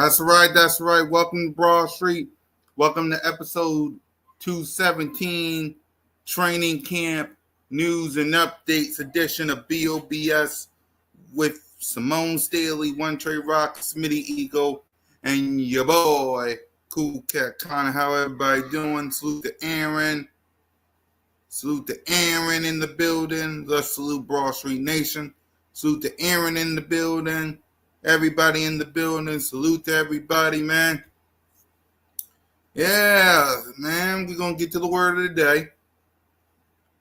That's right. That's right. Welcome to Broad Street. Welcome to episode 217, Training Camp News and Updates edition of B.O.B.S. with Simone Staley, One Trey Rock, Smitty Eagle, and your boy, Cool Cat Connor. How everybody doing? Salute to Aaron. Salute to Aaron in the building. Let's salute Broad Street Nation. Salute to Aaron in the building. Everybody in the building. Salute to everybody, man. Yeah, man, we're going to get to the word of the day.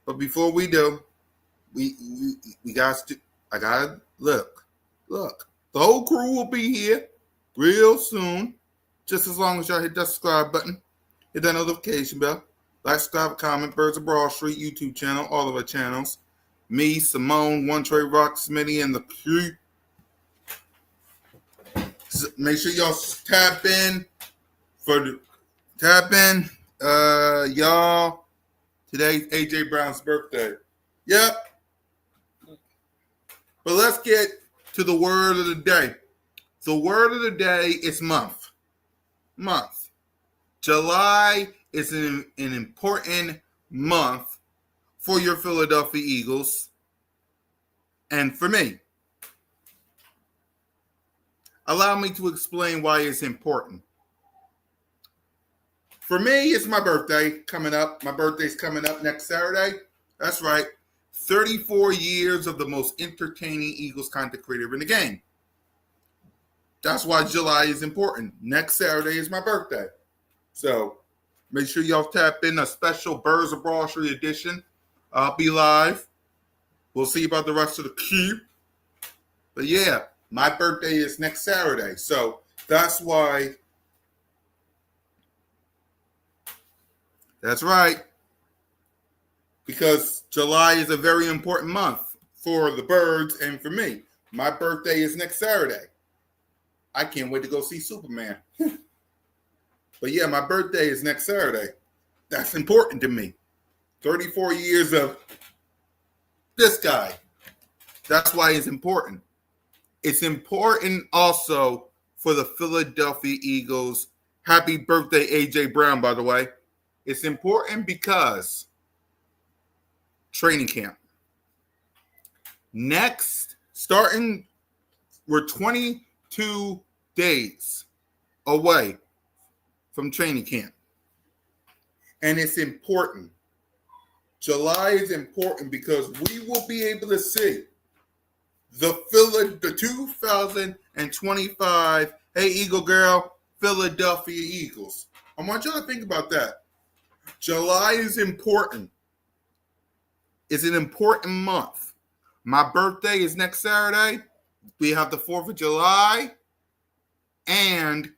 But before we do, we got to, I got to look. The whole crew will be here real soon. Just as long as y'all hit that subscribe button, hit that notification bell, like, subscribe, comment, Birds of Broad Street YouTube channel, all of our channels. Me, Simone, One Trey Rock, Smitty, and the crew. So make sure y'all tap in. Y'all. Today's AJ Brown's birthday. Yep. But let's get to the word of the day. The word of the day is month. July is an important month for your Philadelphia Eagles and for me. Allow me to explain why it's important. For me, it's my birthday coming up. My birthday's coming up next Saturday. That's right. 34 years of the most entertaining Eagles content creator in the game. That's why July is important. Next Saturday is my birthday. So make sure y'all tap in a special Birds of Broad Street edition. I'll be live. We'll see about the rest of the queue. But yeah, my birthday is next Saturday. So that's why. That's right. Because July is a very important month for the Birds and for me. My birthday is next Saturday. I can't wait to go see Superman. But yeah, my birthday is next Saturday. That's important to me. 34 years of this guy. That's why it's important. It's important also for the Philadelphia Eagles. Happy birthday, AJ Brown, by the way. It's important because training camp. Next, we're 22 days away from training camp. And it's important. July is important because we will be able to see the 2025, hey, Eagle Girl, Philadelphia Eagles. I want y'all to think about that. July is important. It's an important month. My birthday is next Saturday. We have the 4th of July. And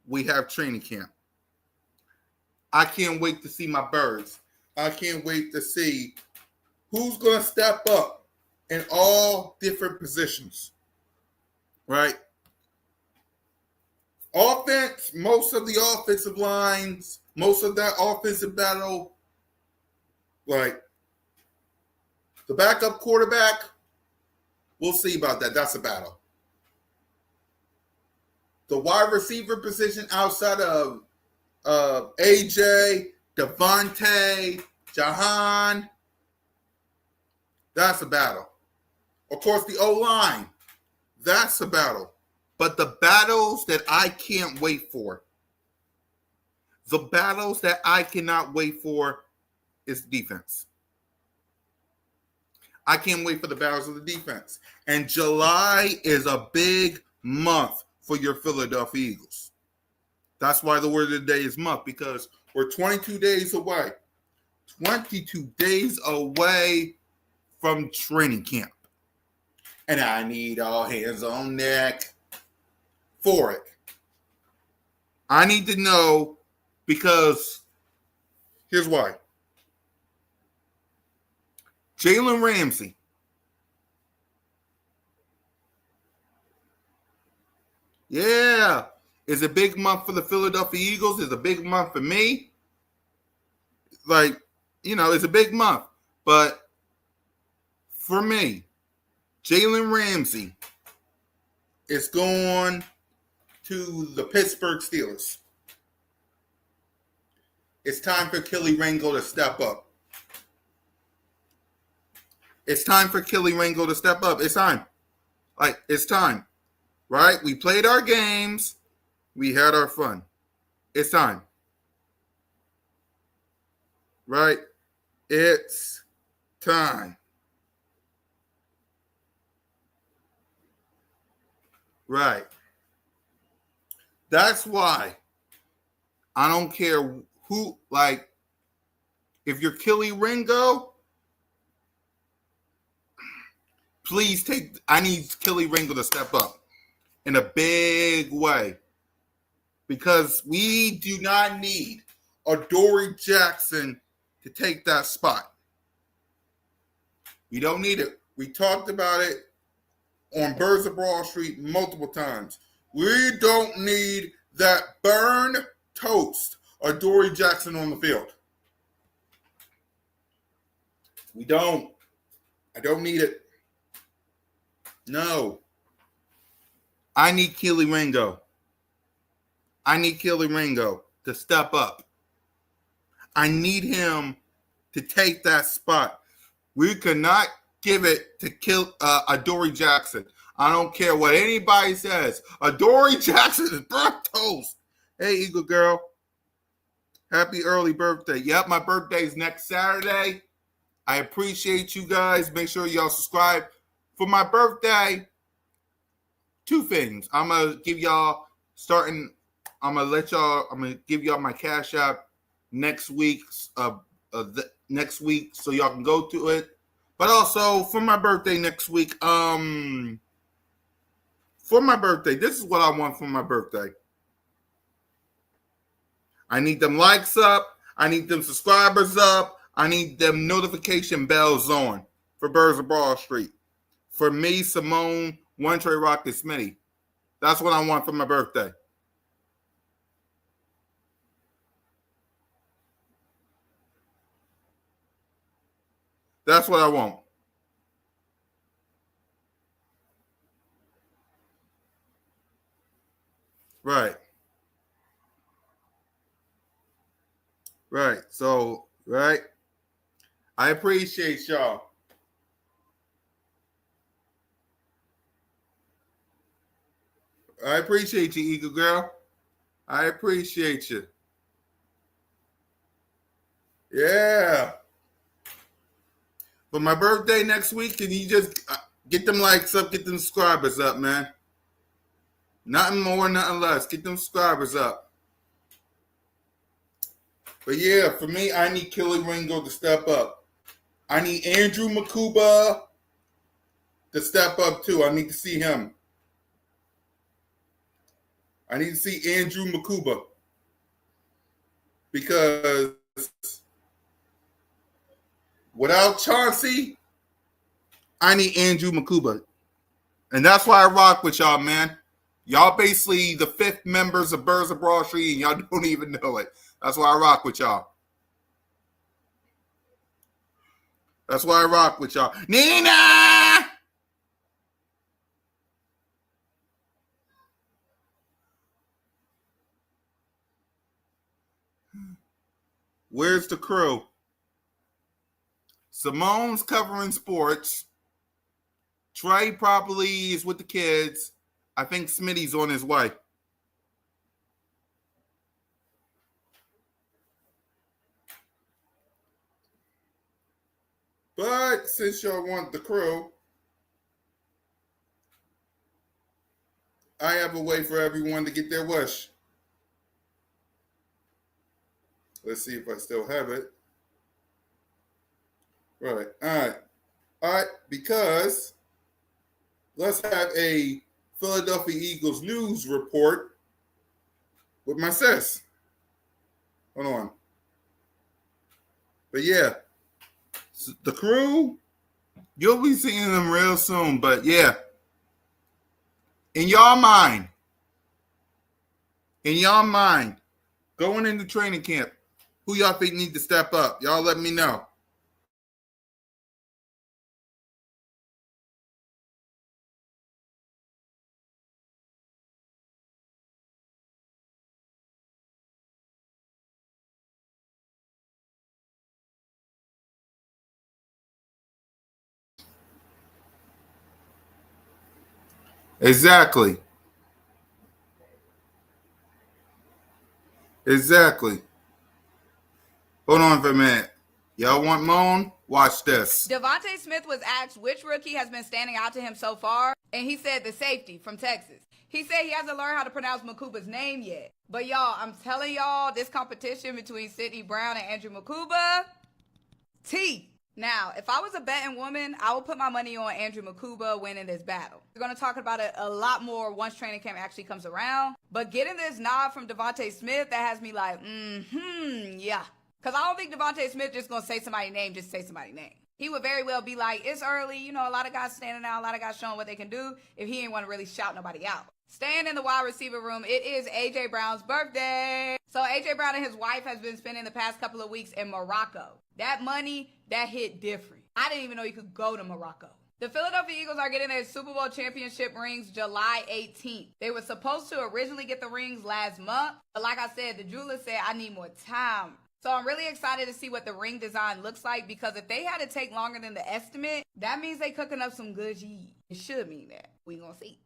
we have training camp. I can't wait to see my Birds. I can't wait to see who's going to step up in all different positions. Right? Offense, most of the offensive lines, most of that offensive battle, like the backup quarterback, we'll see about that. That's a battle. The wide receiver position outside of AJ, Devontae, Jahan, that's a battle. Of course, the O-line, that's a battle. But the battles that I can't wait for, the battles that I cannot wait for is defense. I can't wait for the battles of the defense. And July is a big month for your Philadelphia Eagles. That's why the word of the day is month, because we're 22 days away. 22 days away from training camp. And I need all hands on deck for it. I need to know because here's why. Jalen Ramsey. Yeah. It's a big month for the Philadelphia Eagles. It's a big month for me. It's a big month. But for me, Jalen Ramsey is going to the Pittsburgh Steelers. It's time for Kelly Ringo to step up. It's time for Kelly Ringo to step up. It's time. It's time. Right? We played our games. We had our fun. It's time. Right? It's time. Right. That's why I don't care who, if you're Kelly Ringo, please I need Kelly Ringo to step up in a big way. Because we do not need a Dory Jackson to take that spot. We don't need it. We talked about it on B.O.B.S. of Broad Street multiple times. We don't need that burn toast of Dory Jackson on the field. We don't. I don't need it. No. I need Kelly Ringo. I need Kelly Ringo to step up. I need him to take that spot. We cannot give it to Adoree Jackson. I don't care what anybody says. Adoree Jackson is burnt toast. Hey, Eagle Girl. Happy early birthday. Yep, my birthday is next Saturday. I appreciate you guys. Make sure y'all subscribe. For my birthday, 2 things. I'm going to give y'all I'm going to give y'all my Cash App next week, next week, so y'all can go to it. But also for my birthday next week, for my birthday, this is what I want for my birthday. I need them likes up. I need them subscribers up. I need them notification bells on for B.O.B.S. of Broad Street. For me, Simone, One Trey Rock, and Smitty. That's what I want for my birthday. That's what I want. Right. Right. So, right. I appreciate y'all. I appreciate you, Eagle Girl. I appreciate you. Yeah. For my birthday next week, can you just get them likes up, get them subscribers up, man? Nothing more, nothing less. Get them subscribers up. But yeah, for me, I need Kelly Ringo to step up. I need Andrew Makuba to step up too. I need to see him. I need to see Andrew Makuba. Because without Chauncey, I need Andrew Makuba. And that's why I rock with y'all, man. Y'all basically the 5th members of B.O.B.S. of Broad Street, and y'all don't even know it. That's why I rock with y'all. That's why I rock with y'all. Nina! Where's the crew? Simone's covering sports. Trey probably is with the kids. I think Smitty's on his way. But since y'all want the crew, I have a way for everyone to get their wish. Let's see if I still have it. Right. All right. Because let's have a Philadelphia Eagles news report with my sis. Hold on. But yeah, the crew, you'll be seeing them real soon. But yeah, in y'all mind, going into training camp, who y'all think need to step up? Y'all let me know. Exactly. Exactly. Hold on for a minute. Y'all want Moan? Watch this. Devontae Smith was asked which rookie has been standing out to him so far, and he said the safety from Texas. He said he hasn't learned how to pronounce Makuba's name yet. But y'all, I'm telling y'all, this competition between Sidney Brown and Andrew Makuba, T. Now, if I was a betting woman, I would put my money on Andrew Makuba winning this battle. We're going to talk about it a lot more once training camp actually comes around. But getting this nod from Devontae Smith, that has me like, yeah. Because I don't think Devontae Smith just going to say somebody's name, just say somebody's name. He would very well be like, it's early, you know, a lot of guys standing out, a lot of guys showing what they can do if he ain't want to really shout nobody out. Staying in the wide receiver room, it is A.J. Brown's birthday. So A.J. Brown and his wife has been spending the past couple of weeks in Morocco. That money, that hit different. I didn't even know you could go to Morocco. The Philadelphia Eagles are getting their Super Bowl championship rings July 18th. They were supposed to originally get the rings last month, but like I said, the jeweler said, I need more time. So I'm really excited to see what the ring design looks like, because if they had to take longer than the estimate, that means they cooking up some good cheese. It should mean that. We gonna see.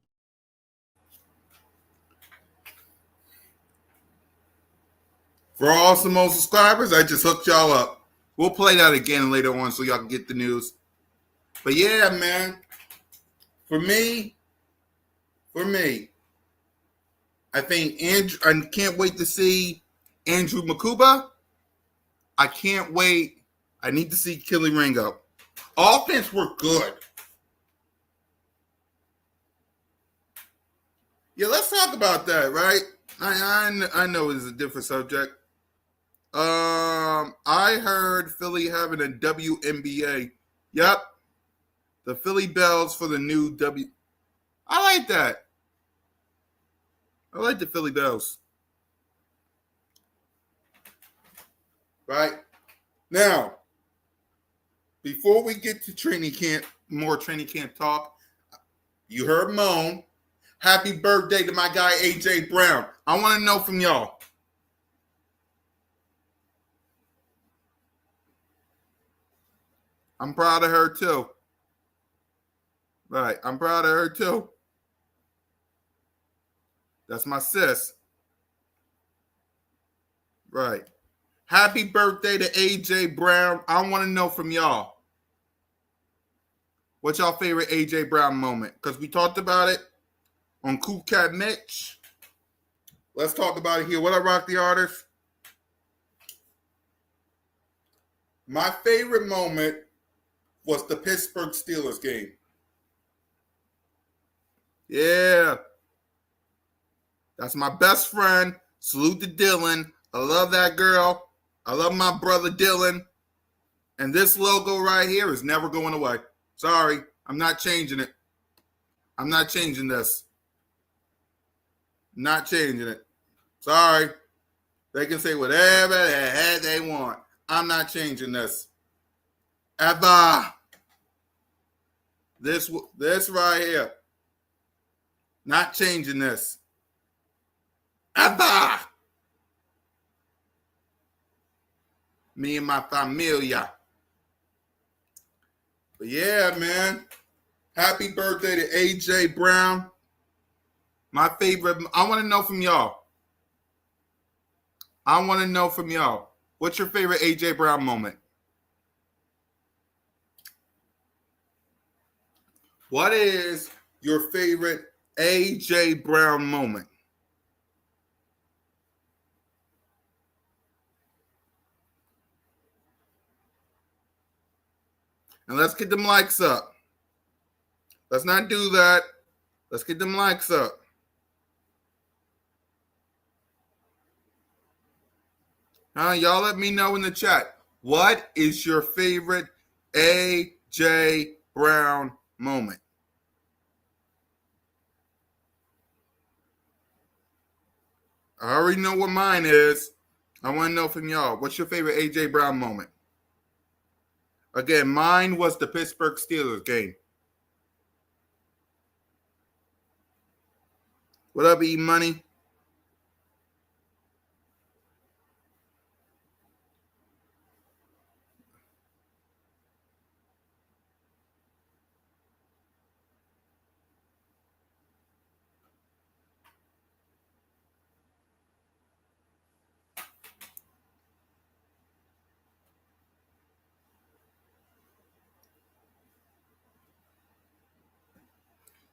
For all Simone subscribers, I just hooked y'all up. We'll play that again later on so y'all can get the news. But yeah, man. For me, I think Andrew. I can't wait to see Andrew Makuba. I can't wait. I need to see Kelly Ringo. Offense were good. Yeah, let's talk about that, right? I know it's a different subject. I heard Philly having a WNBA. Yep, the Philly Bells for the new W. I like that. I like the Philly Bells. Right now, before we get to training camp, more training camp talk. You heard Moan. Happy birthday to my guy AJ Brown. I want to know from y'all. I'm proud of her too. Right. I'm proud of her too. That's my sis. Right. Happy birthday to AJ Brown. I want to know from y'all. What's y'all favorite AJ Brown moment? Because we talked about it on Cool Cat Mitch. Let's talk about it here. What I rock the artist? My favorite moment was the Pittsburgh Steelers game. Yeah. That's my best friend. Salute to Dylan. I love that girl. I love my brother Dylan. And this logo right here is never going away. Sorry, I'm not changing it. I'm not changing this. Not changing it. Sorry. They can say whatever the heck they want. I'm not changing this. Ever. This right here. Not changing this. Ever. Me and my familia. But yeah, man. Happy birthday to AJ Brown. My favorite. I want to know from y'all. What's your favorite AJ Brown moment? What is your favorite AJ Brown moment? And let's get them likes up. Let's not do that. Let's get them likes up. Y'all let me know in the chat. What is your favorite AJ Brown moment? I already know what mine is. I want to know from y'all. What's your favorite AJ Brown moment? Again, mine was the Pittsburgh Steelers game. What up, E Money?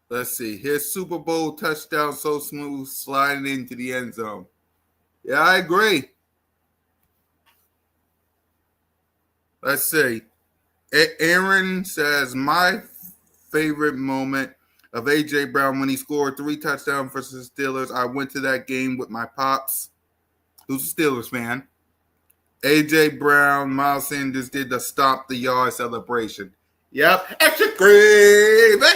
Let's see. His Super Bowl touchdown so smooth, sliding into the end zone. Yeah, I agree. Let's see. Aaron says, my favorite moment of A.J. Brown when he scored 3 touchdowns versus the Steelers. I went to that game with my pops, who's a Steelers fan. A.J. Brown, Miles Sanders did the stop the yard celebration. Yep, extra gravy.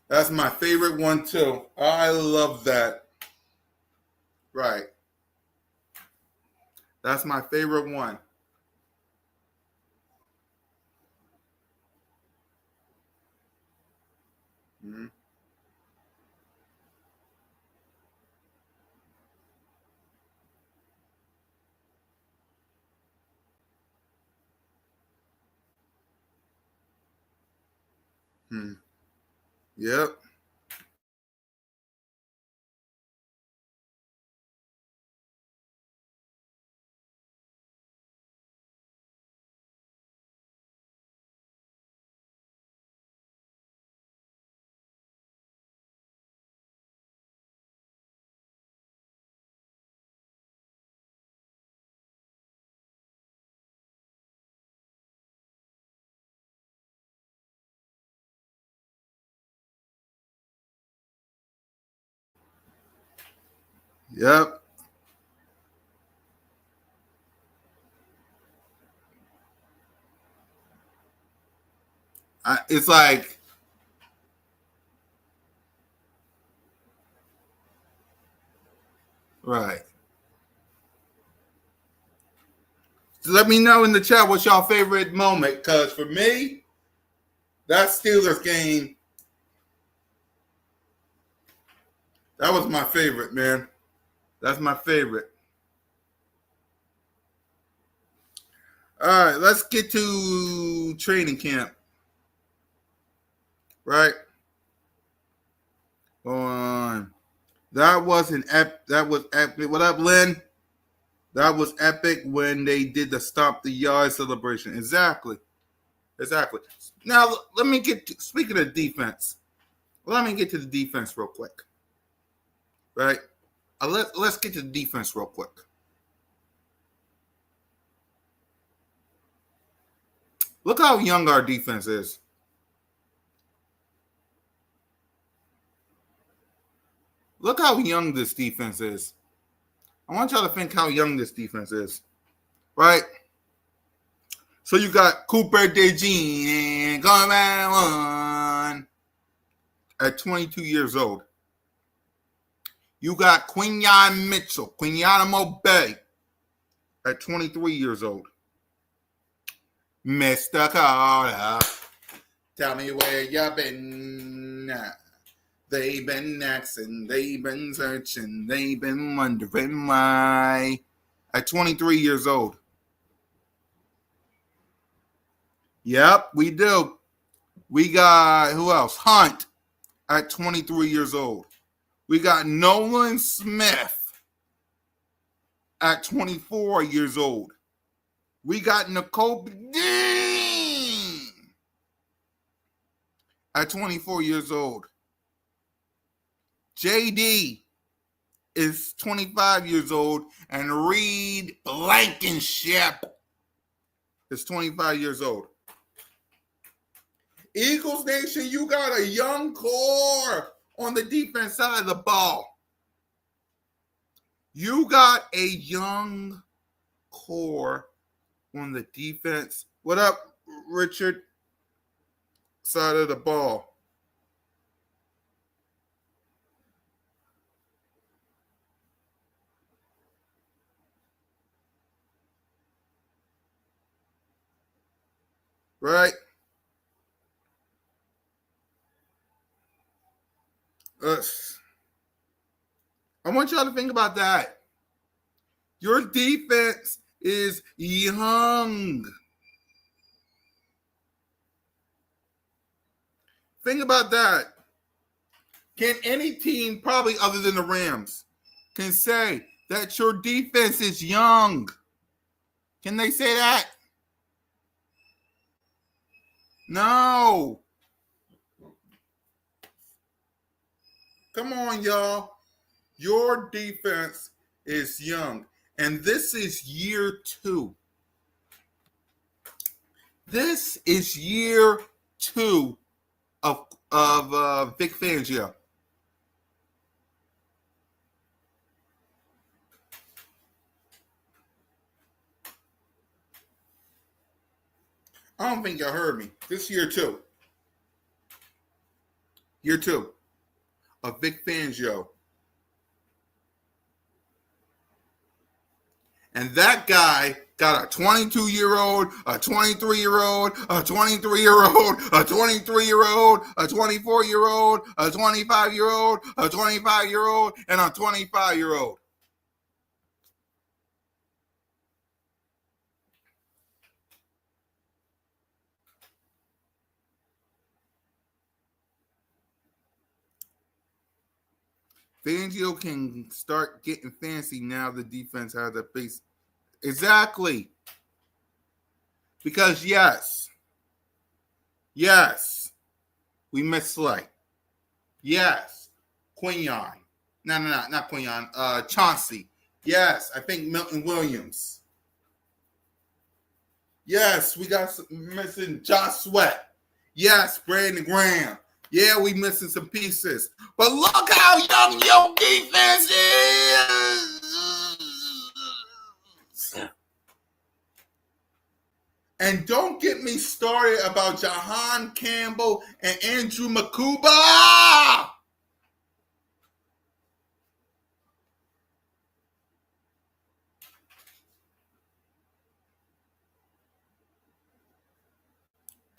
That's my favorite one, too. I love that. Right. That's my favorite one. Mm-hmm. Hmm. Yep. Yep. It's like, right. So let me know in the chat what's your favorite moment. Because for me, that Steelers game, that was my favorite, man. That's my favorite. All right, let's get to training camp. Right? On. That was that was epic. What up, Lynn? That was epic when they did the stop the yard celebration. Exactly. Exactly. Now let me get to, speaking of defense. Let me get to the defense real quick. Right? Let's get to the defense real quick. Look how young our defense is. Look how young this defense is. I want y'all to think how young this defense is. Right? So you got Cooper DeJean going back one at 22 years old. You got Quinyon Mitchell, Quinyon Bay at 23 years old. Mr. Carter, tell me where you been. They've been asking, they've been searching, they've been wondering why. At 23 years old. Yep, we do. We got, who else? Hunt at 23 years old. We got Nolan Smith at 24 years old. We got Nicole Dean at 24 years old. JD is 25 years old. And Reed Blankenship is 25 years old. Eagles Nation, you got a young core on the defense side of the ball. You got a young core on the defense. What up, Richard? Side of the ball. Right? I want y'all to think about that. Your defense is young. Think about that. Can any team, probably other than the Rams, can say that your defense is young? Can they say that? No. Come on, y'all. Your defense is young. And this is year 2. This is year 2 of Vic Fangio. I don't think y'all heard me. This year 2. Year 2 of Vic Fangio. And that guy got a 22-year-old, a 23-year-old, a 23-year-old, a 23-year-old, a 24-year-old, a 25-year-old, a 25-year-old, and a 25-year-old. Fangio can start getting fancy now the defense has a base. Exactly. Because yes, we miss Slay. Yes, Quinyon. No, not Quinyon. Chauncey. Yes, I think Milton Williams. Yes, we got missing Josh Sweat. Yes, Brandon Graham. Yeah, we missing some pieces. But look how young your defense is. And don't get me started about Jahan Campbell and Andrew Makuba.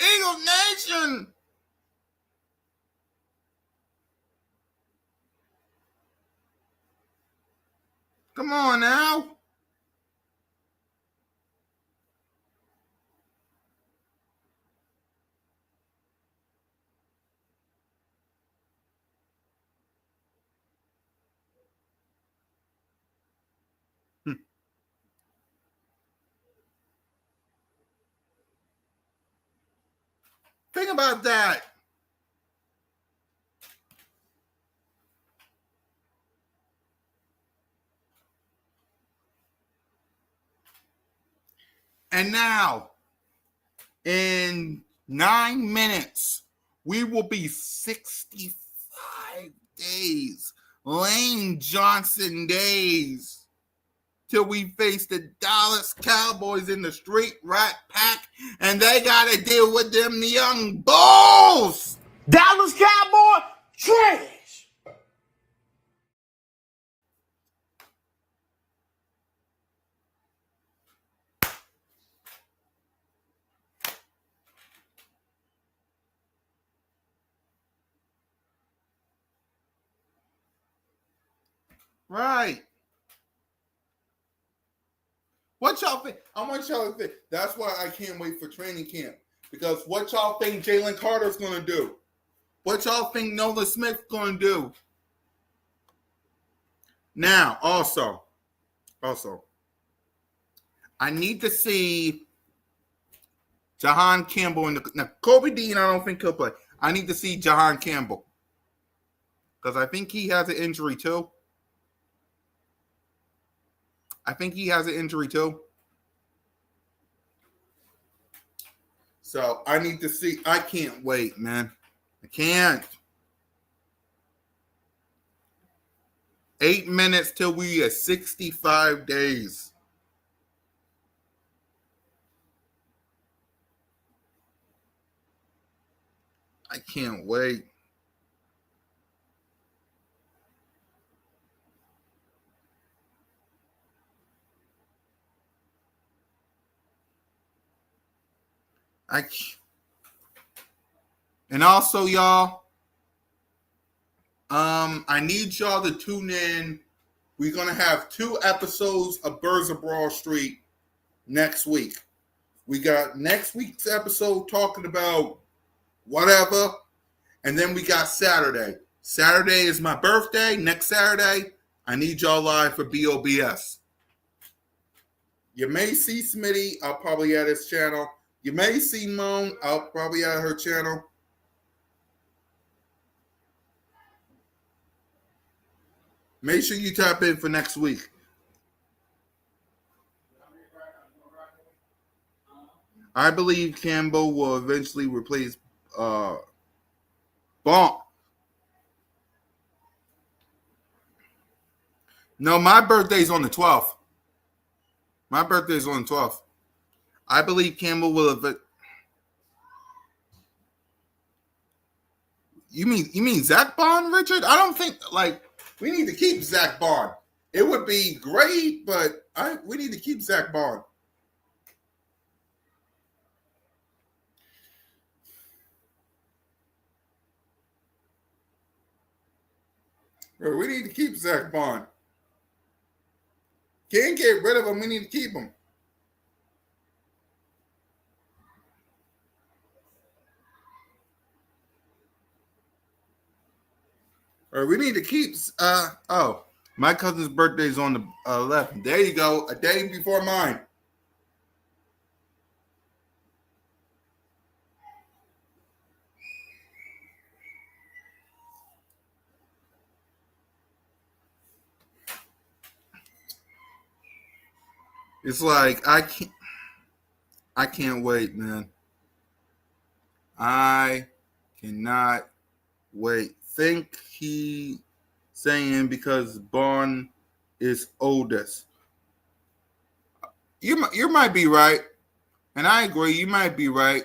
Eagle Nation. Come on now. Think about that. And now, in 9 minutes, we will be 65 days, Lane Johnson days, till we face the Dallas Cowboys in the Street Rat Pack, and they got to deal with them young bulls. Dallas Cowboy, trash. Right. What y'all think? I want y'all to think. That's why I can't wait for training camp. Because what y'all think Jalen Carter's going to do? What y'all think Nolan Smith's going to do? Now, also, I need to see Jahan Campbell in the. Now, Kobe Dean, I don't think he'll play. I need to see Jahan Campbell. Because I think he has an injury too. So I need to see. I can't wait, man. I can't. 8 minutes till we at 65 days. I can't wait. And also, y'all, I need y'all to tune in. We're going to have 2 episodes of Birds of Broad Street next week. We got next week's episode talking about whatever, and then we got Saturday. Saturday is my birthday. Next Saturday, I need y'all live for B.O.B.S. You may see Smitty. I'll probably add his channel. You may see Moan out probably at her channel. Make sure you tap in for next week. I believe Campbell will eventually replace Bonk. No, my birthday's on the 12th. My birthday's on the 12th. I believe Campbell will. You mean Zach Bond, Richard? I don't think we need to keep Zach Bond. It would be great, but we need to keep Zach Bond. We need to keep Zach Bond. Can't get rid of him. We need to keep him. We need to keep. My cousin's birthday is on the 11th. There you go. A day before mine. It's like I can't wait, man. I cannot wait. Think he saying because Bond is oldest. You might be right, and I agree. You might be right.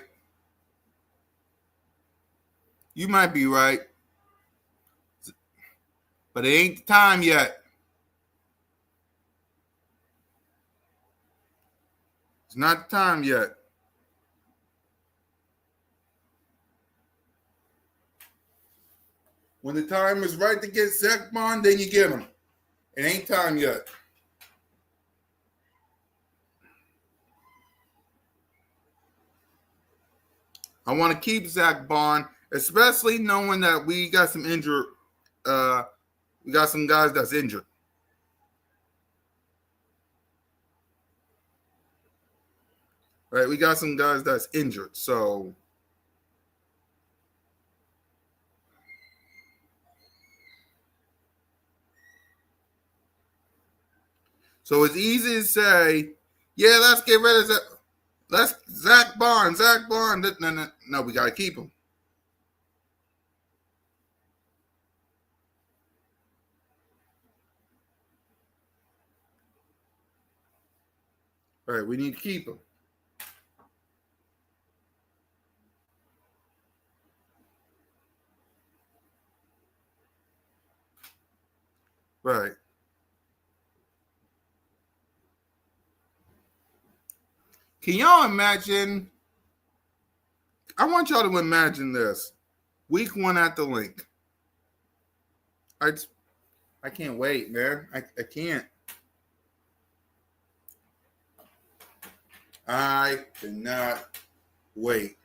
You might be right, but it ain't the time yet. It's not the time yet. When the time is right to get Zach Bond, then you get him. It ain't time yet. I want to keep Zach Bond, especially knowing that we got some injured. We got some guys that's injured. Right, we got some guys that's injured. So it's easy to say, yeah, let's get rid of Zach. Let's Zach Bond. No, we got to keep him. All right, we need to keep him. Right. Can y'all imagine? I want y'all to imagine this. Week 1 at the link. I can't wait, man. I can't. I cannot wait.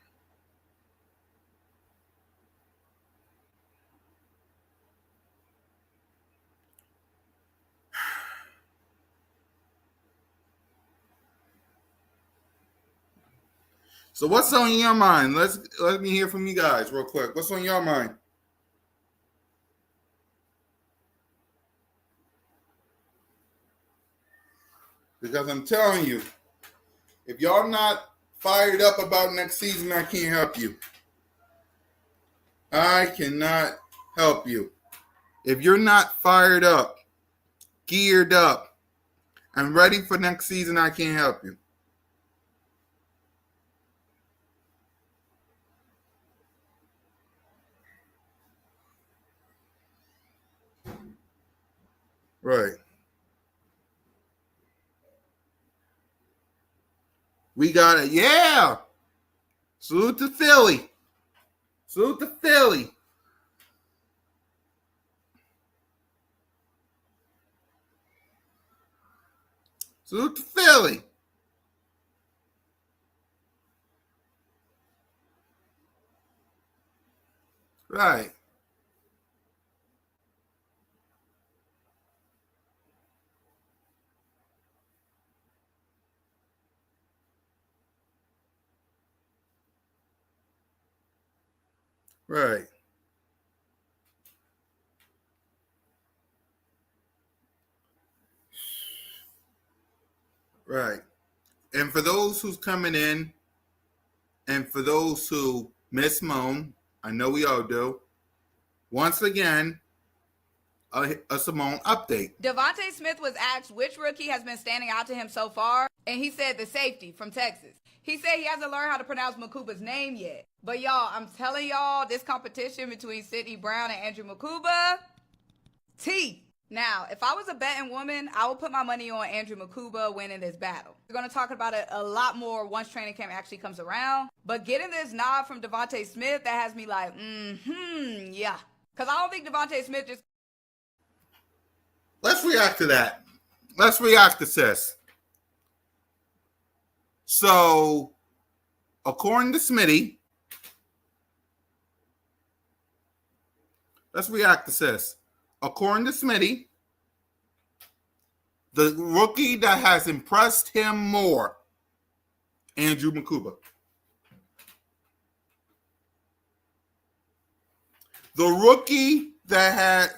So what's on your mind? Let me hear from you guys real quick. What's on your mind? Because I'm telling you, if y'all not fired up about next season, I can't help you. I cannot help you. If you're not fired up, geared up, and ready for next season, I can't help you. Right. We got it. Yeah. Salute to Philly. Salute to Philly. Salute to Philly. Right. Right. Right. And for those who's coming in, and for those who miss Simone, I know we all do. Once again, a Simone update. Devontae Smith was asked which rookie has been standing out to him so far, and he said the safety from Texas. He said he hasn't learned how to pronounce Makuba's name yet. But y'all, I'm telling y'all, this competition between Sydney Brown and Andrew Makuba, T. Now, if I was a betting woman, I would put my money on Andrew Makuba winning this battle. We're going to talk about it a lot more once training camp actually comes around. But getting this nod from Devontae Smith, that has me like, yeah. Because I don't think Devontae Smith just... Let's react to that. Let's react to sis. So, according to Smitty, let's react to sis. According to Smitty, the rookie that has impressed him more, Andrew Makuba. The rookie that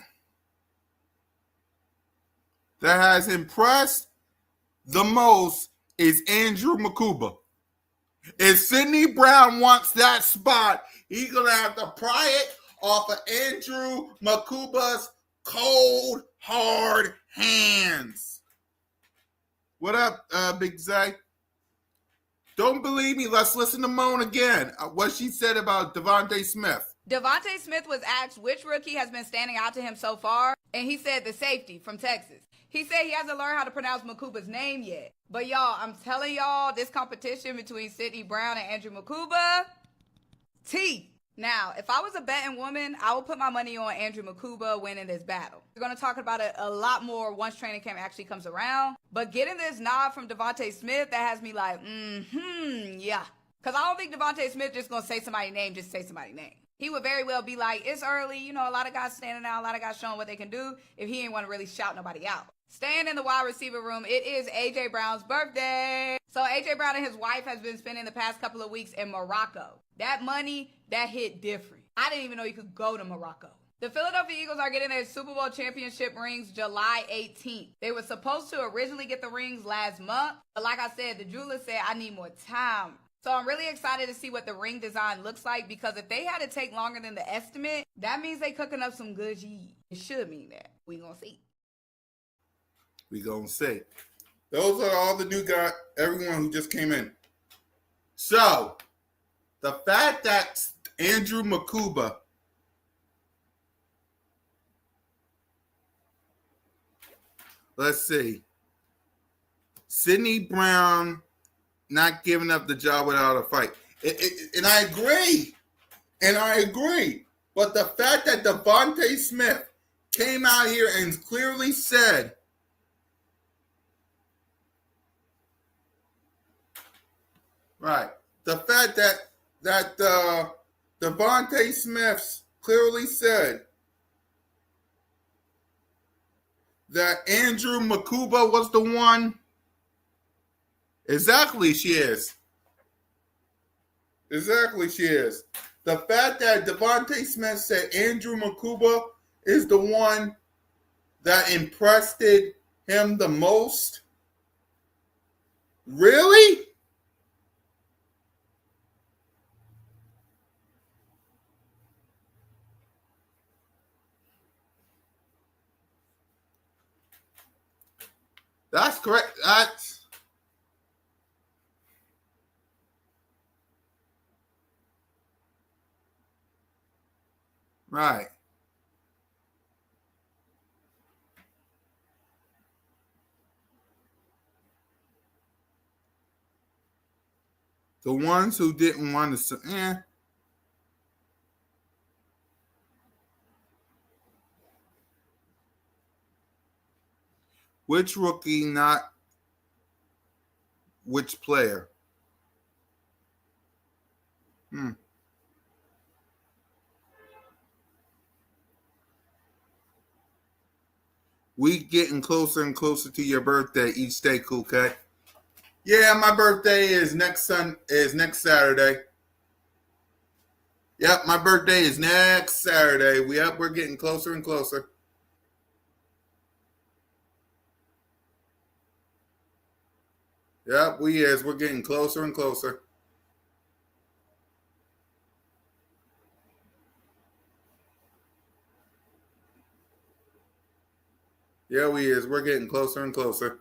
has impressed the most is Andrew Makuba. If Sydney Brown wants that spot, he's going to have to pry it off of Andrew Makuba's cold, hard hands. What up, Big Zay? Don't believe me? Let's listen to Moan again. What she said about Devontae Smith. Devontae Smith was asked which rookie has been standing out to him so far, and he said the safety from Texas. He said he hasn't learned how to pronounce Makuba's name yet. But y'all, I'm telling y'all, this competition between Sydney Brown and Andrew Makuba, T. Now, if I was a betting woman, I would put my money on Andrew Makuba winning this battle. We're going to talk about it a lot more once training camp actually comes around. But getting this nod from Devontae Smith, that has me like, yeah. Because I don't think Devontae Smith just going to say somebody's name, just say somebody's name. He would very well be like, it's early, you know, a lot of guys standing out, a lot of guys showing what they can do if he ain't want to really shout nobody out. Staying in the wide receiver room, it is A.J. Brown's birthday. So A.J. Brown and his wife has been spending the past couple of weeks in Morocco. That money, that hit different. I didn't even know you could go to Morocco. The Philadelphia Eagles are getting their Super Bowl championship rings July 18th. They were supposed to originally get the rings last month, but like I said, the jeweler said, I need more time. So I'm really excited to see what the ring design looks like, because if they had to take longer than the estimate, that means they cooking up some good cheese. It should mean that. We gonna see. We gonna see. Those are all the new guys, everyone who just came in. So, the fact that Andrew Makuba let's see, Sydney Brown not giving up the job without a fight. And I agree. But the fact that Devontae Smith came out here and clearly said, right, the fact that Devontae Smith clearly said that Andrew Makuba was the one. Exactly, she is. The fact that Devontae Smith said Andrew Makuba is the one that impressed him the most. Really? That's correct. That's right. The ones who didn't want to, which rookie, not which player? We getting closer and closer to your birthday each day, Cool Cut. Yeah, my birthday is next Saturday. Yep, my birthday is next Saturday. We're getting closer and closer. Yep, we're getting closer and closer. Yeah, we're getting closer and closer.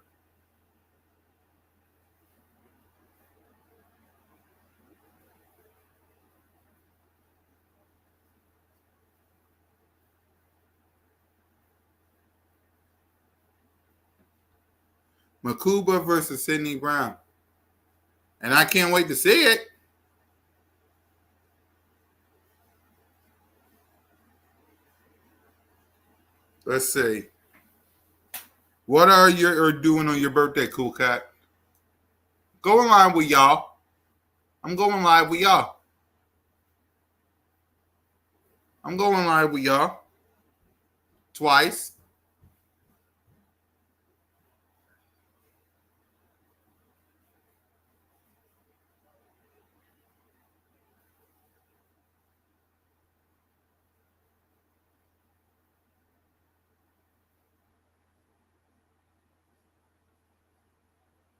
Makuba versus Sidney Brown. And I can't wait to see it. Let's see. What are you doing on your birthday, Cool Cat? Going live with y'all. I'm going live with y'all. I'm going live with y'all. Twice.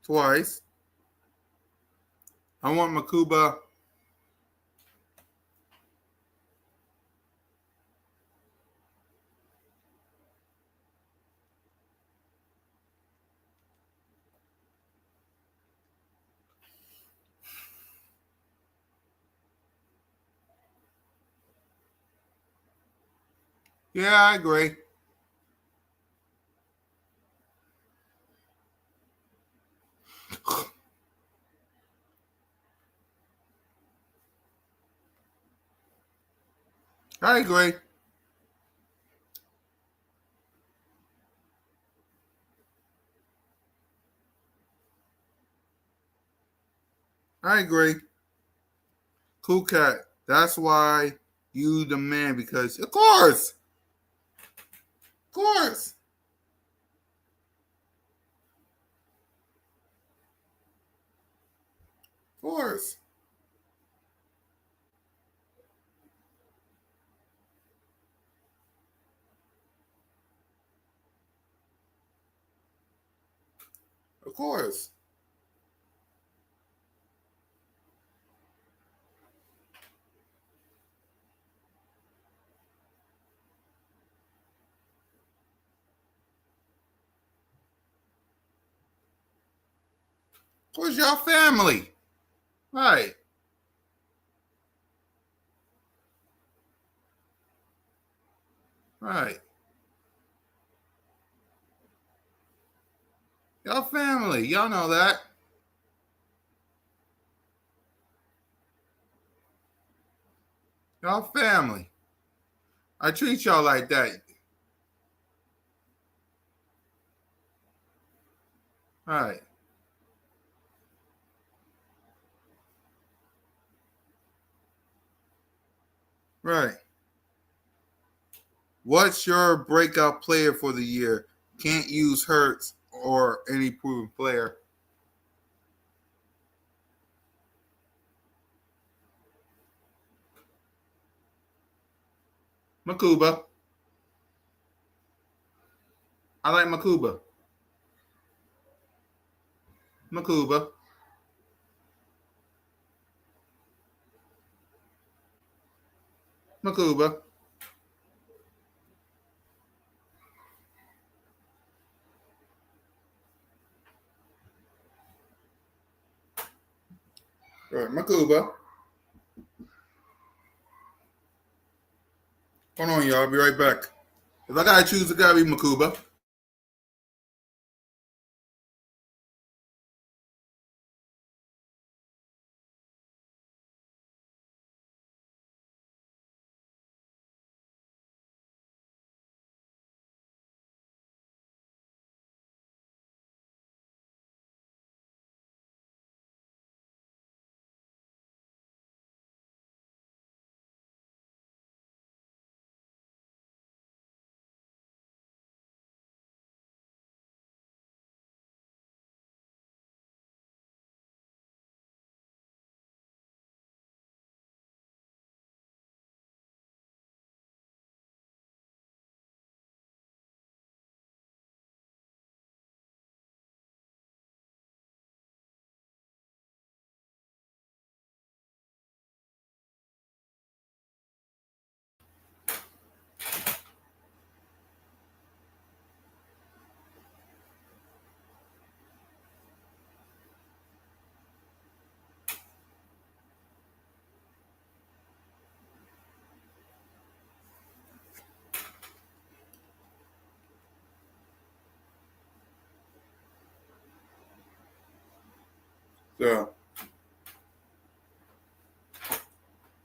Twice. I want Makuba. Yeah, I agree. I agree. I agree. Cool Cat. That's why you the man, because of course. Of course. Of course. Of course. Of course, y'all family. Right. Right. Y'all family. Y'all know that. Y'all family. I treat y'all like that. Right. Right. What's your breakout player for the year? Can't use Hurts or any proven player. Makuba. I like Makuba. Makuba. Makuba. Right. Makuba. Hold on, y'all. I'll be right back. If I gotta choose, it gotta be Makuba. So,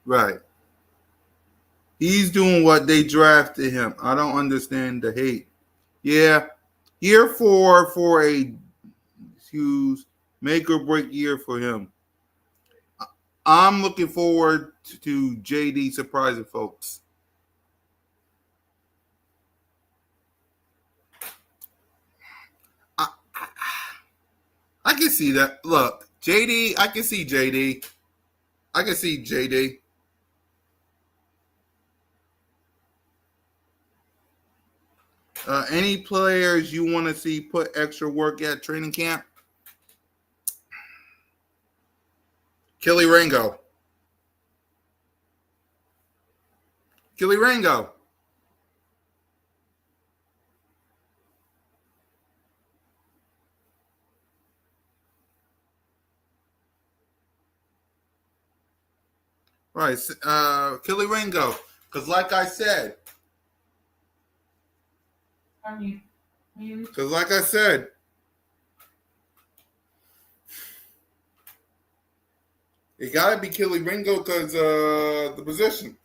right. He's doing what they drafted him. I don't understand the hate. Yeah, year 4 for a huge make or break year for him. I'm looking forward to JD surprising folks. I, I can see that. Look, JD, I can see JD. I can see JD. Any players you want to see put extra work at training camp? Kelly Rango. Kelly Rango. Right. Kelly Rango. Because like I said, it got to be Kelly Ringo because the position.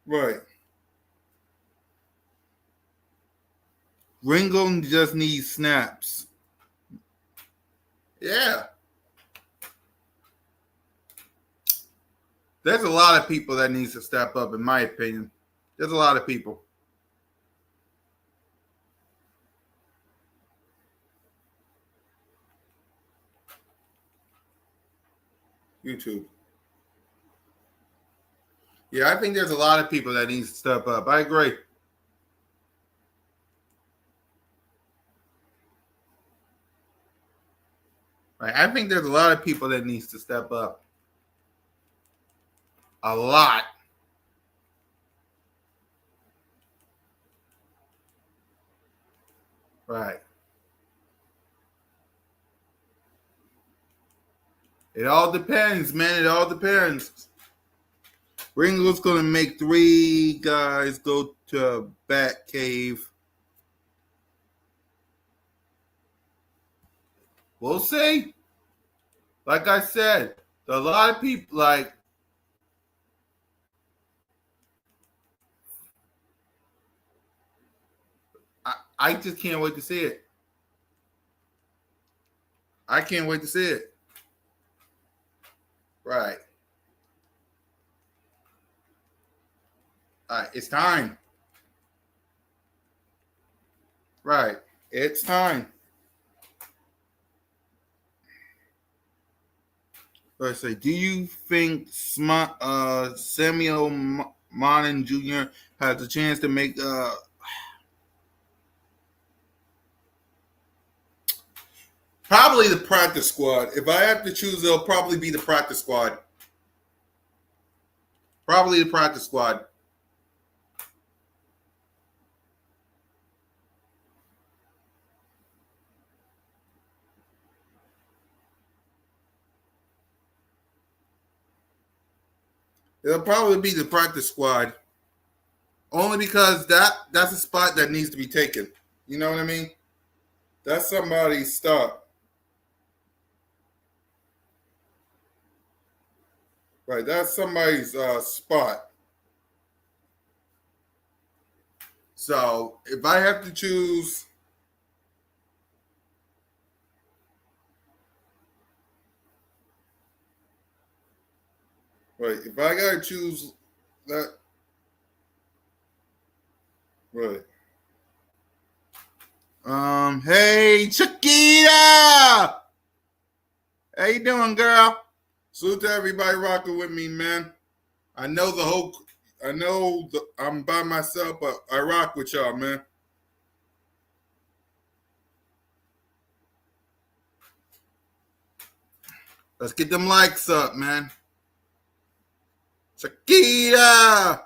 Right. Ringo just needs snaps. Yeah. There's a lot of people that needs to step up, in my opinion. There's a lot of people. YouTube. Yeah, I think there's a lot of people that needs to step up. I agree. Right. I think there's a lot of people that needs to step up. A lot. Right. It all depends, man. It all depends. Ringo's going to make 3 guys go to Bat Cave. We'll see. Like I said, a lot of people, like, I just can't wait to see it. I can't wait to see it. Right. All right. It's time. Right. It's time. Let's say, do you think Samuel Monin Jr. has a chance to make probably the practice squad? If I have to choose, it'll probably be the practice squad. Probably the practice squad. It'll probably be the practice squad. Only because that's a spot that needs to be taken. You know what I mean? That's somebody's stuff. Right. That's somebody's spot. So if I have to choose, right, if I gotta choose that, right. Hey, Chiquita! How you doing, girl? Salute to everybody rocking with me, man. I'm by myself, but I rock with y'all, man. Let's get them likes up, man. Chiquita!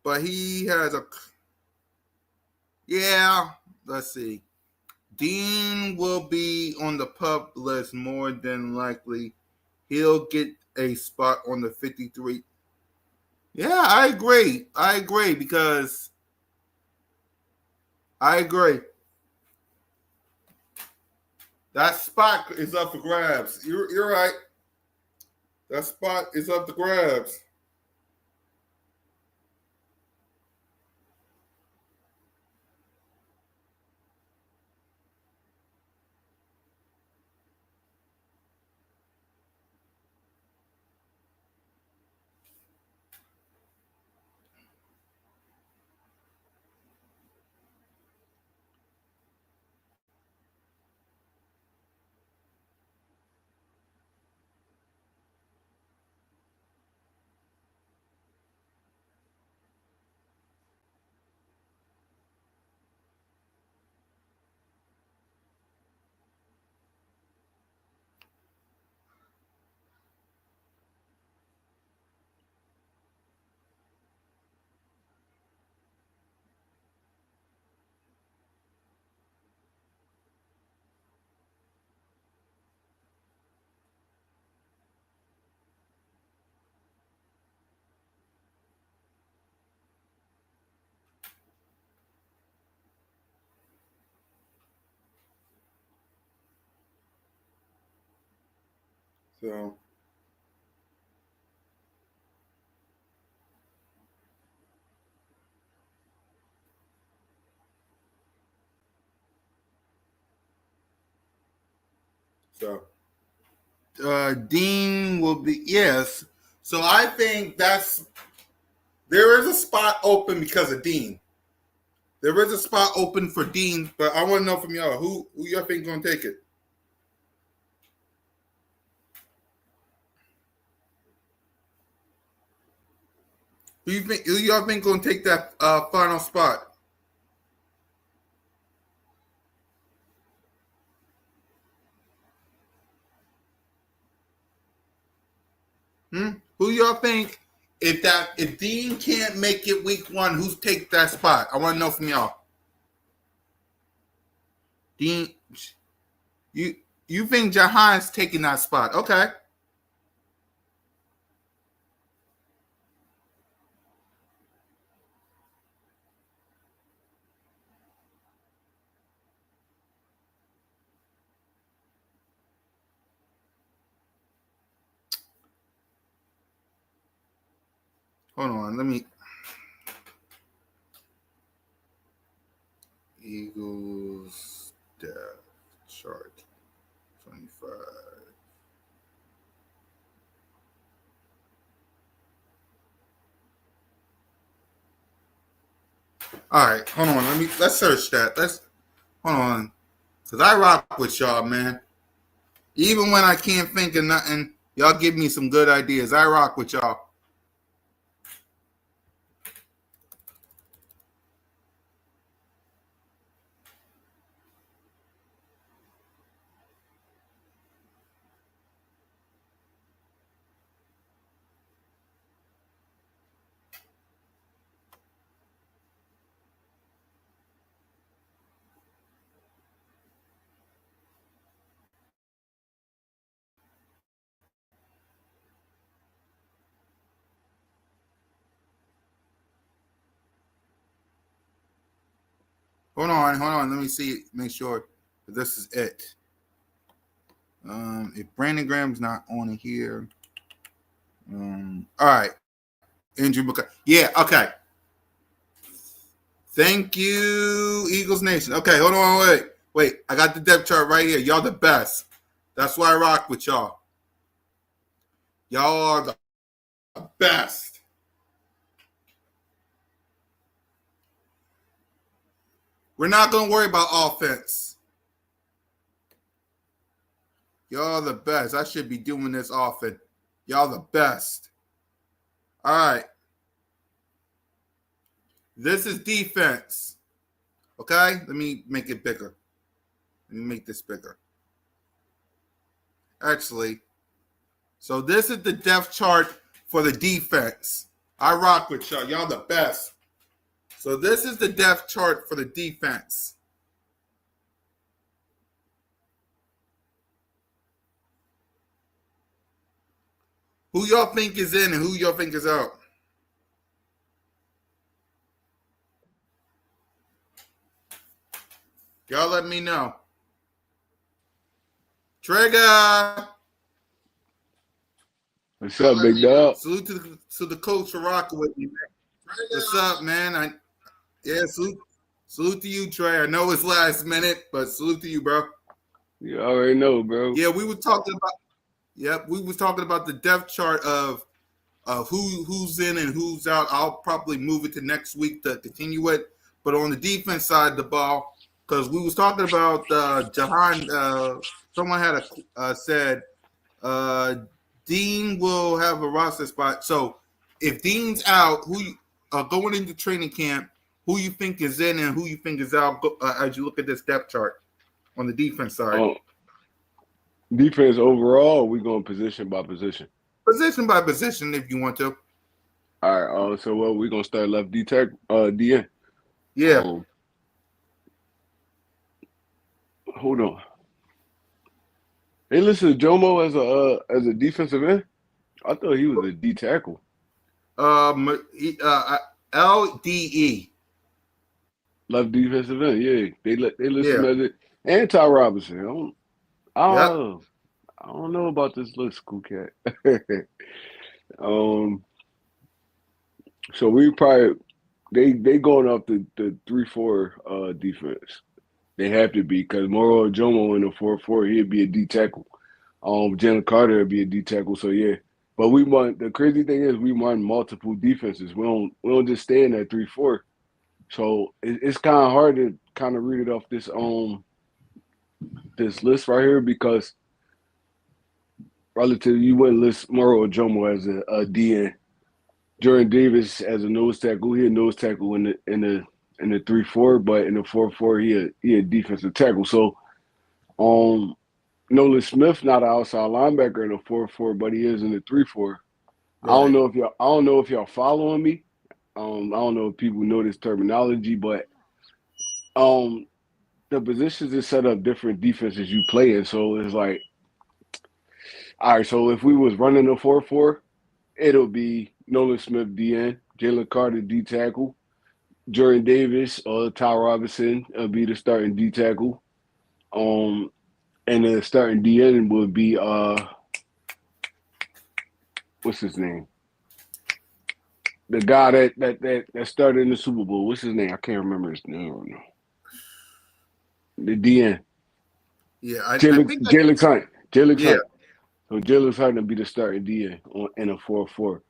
But he has yeah, let's see. Dean will be on the pup list more than likely. He'll get a spot on the 53. Yeah, I agree. Because I agree. That spot is up for grabs. You're right. That spot is up for grabs. So so Dean will be yes. So I think there is a spot open because of Dean. There is a spot open for Dean, but I want to know from y'all who y'all think gonna take it. Who y'all think gonna take that final spot? Who y'all think if Dean can't make it week one, who's take that spot? I want to know from y'all. Dean, you you think Jahan's taking that spot? Okay. Hold on, let me. Eagles depth chart 25. All right, hold on. Let's search that. Hold on, cause I rock with y'all, man. Even when I can't think of nothing, y'all give me some good ideas. I rock with y'all. Hold on. Let me see. Make sure that this is it. If Brandon Graham's not on here, all right. Andrew McCutcheon. Yeah. Okay. Thank you, Eagles Nation. Okay, hold on, wait. I got the depth chart right here. Y'all the best. That's why I rock with y'all. Y'all are the best. We're not gonna worry about offense. Y'all the best. I should be doing this often. Y'all the best. All right. This is defense. Okay? Let me make it bigger. Let me make this bigger. Actually, so this is the depth chart for the defense. I rock with y'all. Y'all the best. So this is the depth chart for the defense. Who y'all think is in and who y'all think is out? Y'all let me know. Trigger. What's up, big dog? Salute to the coach for rocking with me, man. What's up, man? Salute to you, Trey. I know it's last minute, but salute to you, bro. You already know, bro. Yeah, we were talking about. Yep, we was talking about the depth chart of who's in and who's out. I'll probably move it to next week to continue it. But on the defense side of the ball, because we was talking about Jahan. Someone had said Dean will have a roster spot. So if Dean's out, going into training camp, who you think is in and who you think is out as you look at this depth chart on the defense side? Defense overall, we going position by position. Position by position, if you want to. All right. So we're gonna start left DN. Yeah. Hold on. They listed Jomo as a defensive end. I thought he was a D tackle. LDE. Left defensive end. Yeah, they list him as it. And Ty Robinson. I don't know about this list, cool cat. So we probably they going off the 3-4 defense. They have to be because Moro Jomo in the 4-4, he'd be a D tackle. Jalen Carter would be a D tackle. So yeah. But the crazy thing is we run multiple defenses. We don't just stay in that 3-4. So it's kind of hard to kind of read it off this list right here because relatively you wouldn't list Moro Jomo as a DN. Jordan Davis as a nose tackle, he a nose tackle in the 3-4, but in the 4-4 he a defensive tackle. So Nolan Smith not an outside linebacker in the 4-4, but he is in the 3-4. Right. I don't know if y'all following me. I don't know if people know this terminology, but the positions is set up different defenses you play in. So it's like, all right, so if we was running a 4-4, it'll be Nolan Smith DN, Jalen Carter D tackle, Jordan Davis or Ty Robinson will be the starting D tackle. And the starting DN would be what's his name? The guy that started in the Super Bowl. What's his name? I can't remember his name right now. The DN. Yeah, Jalen Hunt. Jalen yeah. Hunt. So Jalen Hunt will be the starting DN in a 4-4.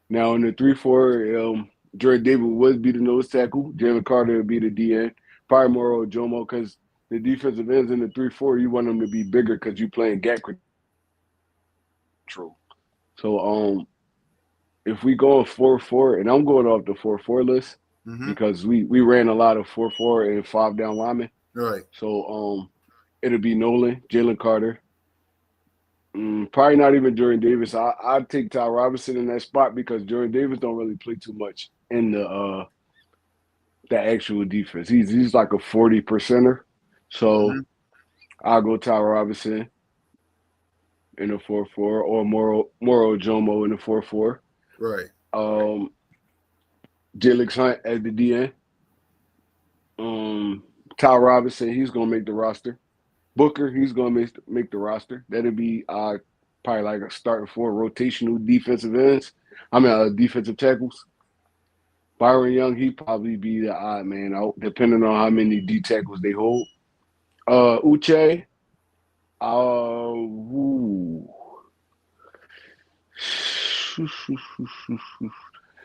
Now in the 3-4, Jordan Davis would be the nose tackle. Jalen Carter would be the DN. Probably Moro Jomo because the defensive ends in the 3-4, you want them to be bigger because you're playing gap control. So if we go 4-4, and I'm going off the 4-4 list because we ran a lot of 4-4 and 5 down linemen. Right. So it'll be Nolan, Jalen Carter. Probably not even Jordan Davis. I'd take Ty Robinson in that spot because Jordan Davis don't really play too much in the actual defense. He's like a 40%er. So I'll go Ty Robinson in the 4-4 or Moro Jomo in the 4-4. Right. Jalen Hunt as the DN. Ty Robinson, he's gonna make the roster. Booker, he's gonna make the roster. That'll be probably like a starting 4 rotational defensive ends. Defensive tackles. Byron Young, he probably be the odd man out, depending on how many D tackles they hold. Uche,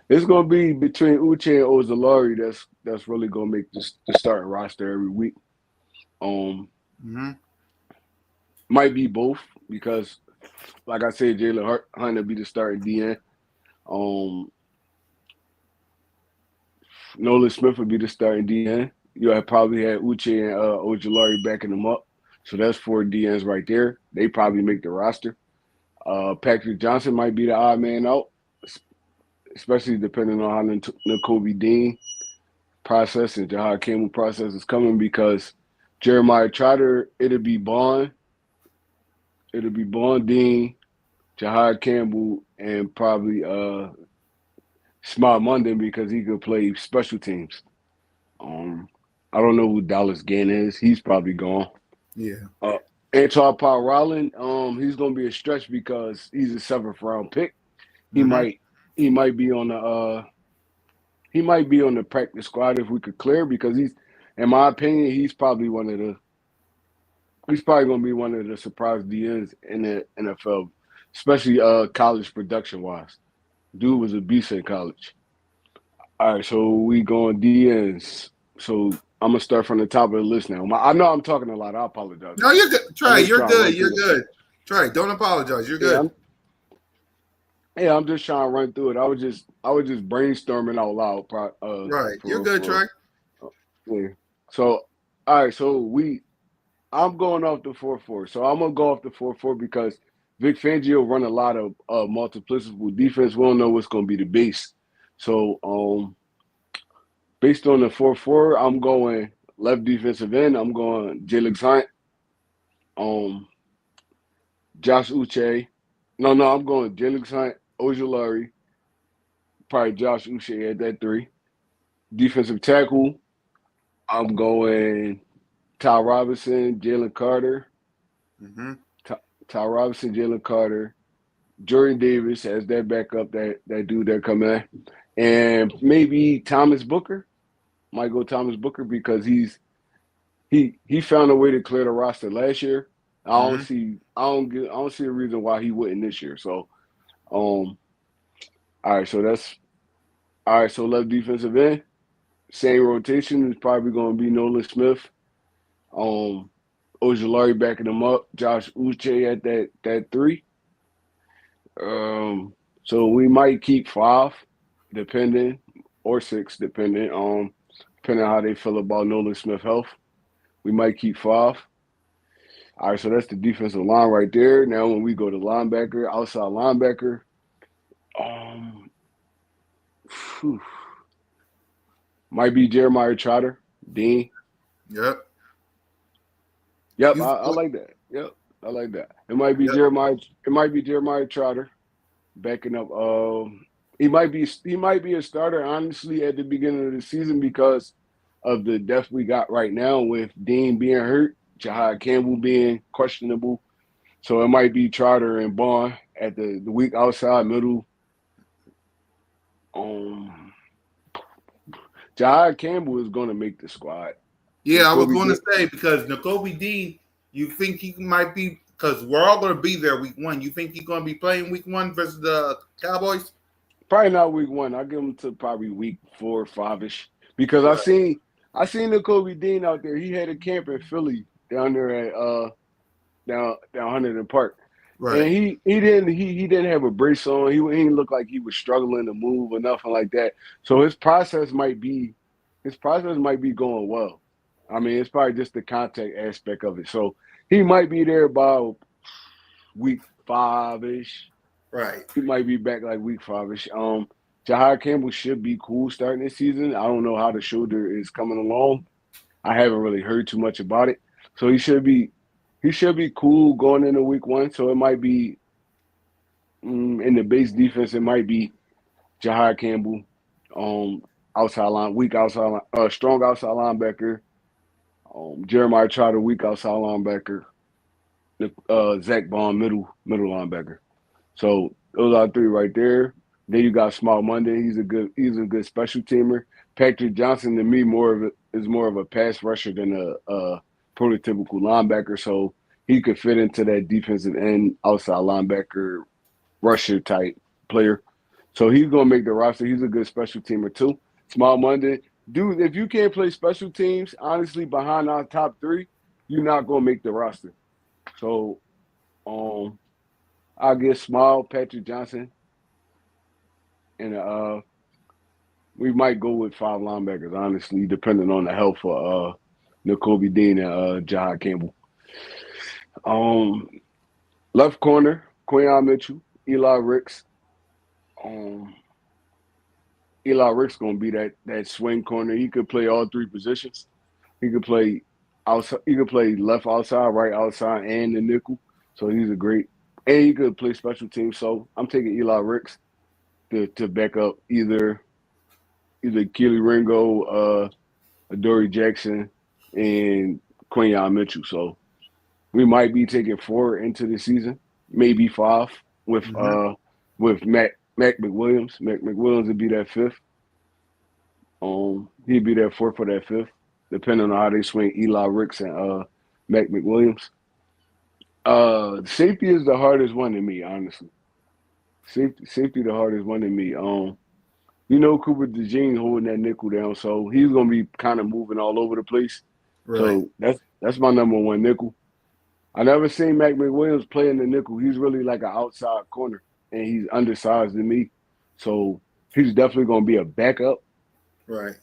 it's gonna be between Uche and Ozolari. That's really gonna make the starting roster every week. Might be both because, like I said, Jalen Hunt will be the starting DN. Nolan Smith would be the starting DN. You probably had Uche and Ojulari backing them up. So that's 4 DNs right there. They probably make the roster. Patrick Johnson might be the odd man out, especially depending on how Nakobe Dean process and Jahad Campbell process is coming because Jeremiah Trotter, it'll be Bond, Dean, Jahad Campbell, and probably Smart London because he could play special teams. I don't know who Dallas Gann is. He's probably gone. Yeah. Uh, Antoine Paul Rowland, he's gonna be a stretch because he's a 7th round pick. He Mm-hmm. might he might be on the practice squad if we could clear because in my opinion, he's probably gonna be one of the surprise DNs in the NFL, especially college production wise. Dude was a beast in college. All right, so we going DNs. So I'm gonna start from the top of the list now. I know I'm talking a lot. I apologize, No, man. you're good. I'm Trey, just you're trying to good. run You're through it. good. Trey, don't apologize. You're Yeah, good. I'm just trying to run through it. I was just brainstorming out loud. Right. For You're real, good, for Trey. real. Yeah. So, all right. So I'm going off the 4-4. So I'm gonna go off the 4-4 because Vic Fangio run a lot of multiplicable defense. We don't know what's gonna be the base. So based on the 4-4, I'm going left defensive end. I'm going Jalen Hunt, um, Josh Uche. No, I'm going Jalen Hunt, Ojulari, probably Josh Uche at that 3. Defensive tackle, I'm going Ty Robinson, Jalen Carter. Mm-hmm. Ty Robinson, Jalen Carter, Jordan Davis as that backup, that dude that come in, and maybe Thomas Booker. Might go Thomas Booker because he found a way to clear the roster last year. Mm-hmm. I don't see a reason why he wouldn't this year. So all right, so that's all right. So left defensive end, same rotation is probably going to be Nolan Smith. Um, Ojulari backing him up. Josh Uche at that 3. So we might keep 5, depending, or 6, depending on how they feel about Nolan Smith health. We might keep 5. All right, so that's the defensive line right there. Now when we go to linebacker, outside linebacker, um, phew, might be Jeremiah Trotter, Dean. Yep. Yep, You. I like that. Yep, I like that. It might be Yep. Jeremiah. It might be Jeremiah Trotter backing up. He might be a starter honestly at the beginning of the season because of the depth we got right now with Dean being hurt, Jahad Campbell being questionable. So it might be Trotter and Bond at the weak outside middle. Um, Jahad Campbell is going to make the squad. Yeah, I was Kobe going to Dean, say because N'Kobe Dean, you think he might be because we're all going to be there week 1. You think he's going to be playing week 1 versus the Cowboys? probably not week 1. I'll give him to probably week 4 or 5ish because Right. I seen the Kobe Dean out there. He had a camp in Philly down there at down Huntington Park. Right. And he didn't have a brace on. He didn't look like he was struggling to move or nothing like that. So his process might be going well. I mean, it's probably just the contact aspect of it. So he might be there by week 5ish. Right. He might be back like week 5ish. Jahad Campbell should be cool starting this season. I don't know how the shoulder is coming along. I haven't really heard too much about it. So he should be cool going into week 1. So it might be in the base defense. It might be Jahad Campbell, um, strong outside linebacker. Jeremiah Trotter, weak outside linebacker. Zach Bond, middle linebacker. So those are 3 right there. Then you got Small Monday. He's a good special teamer. Patrick Johnson to me is more of a pass rusher than a prototypical linebacker. So he could fit into that defensive end outside linebacker rusher type player. So he's gonna make the roster. He's a good special teamer too. Small Monday, dude. If you can't play special teams, honestly, behind our top 3, you're not gonna make the roster. So um, I'll get Small, Patrick Johnson, and we might go with 5 linebackers. Honestly, depending on the health of N'Kobe Dean and Jahad Campbell. Um, Left corner, Quayon Mitchell, Eli Ricks. Um, Eli Rick's gonna be that swing corner. He could play all 3 positions. He could play outside. He could play left outside, right outside, and the nickel. So he's a great. And he could play special teams. So I'm taking Eli Ricks to back up either Keely Ringo, Adoree Jackson, and Quinyon Mitchell. So we might be taking 4 into the season, maybe 5 with Mm-hmm. Mac McWilliams. Mac McWilliams would be that 5th. He'd be that 4th or that 5th, depending on how they swing Eli Ricks and Mac McWilliams. Safety is the hardest one to me, honestly. Safety the hardest one to me. Cooper DeJean holding that nickel down, so he's gonna be kind of moving all over the place. Right. So that's my number one nickel. I never seen Mac McWilliams play in the nickel. He's really like an outside corner, and he's undersized to me. So he's definitely gonna be a backup. Right.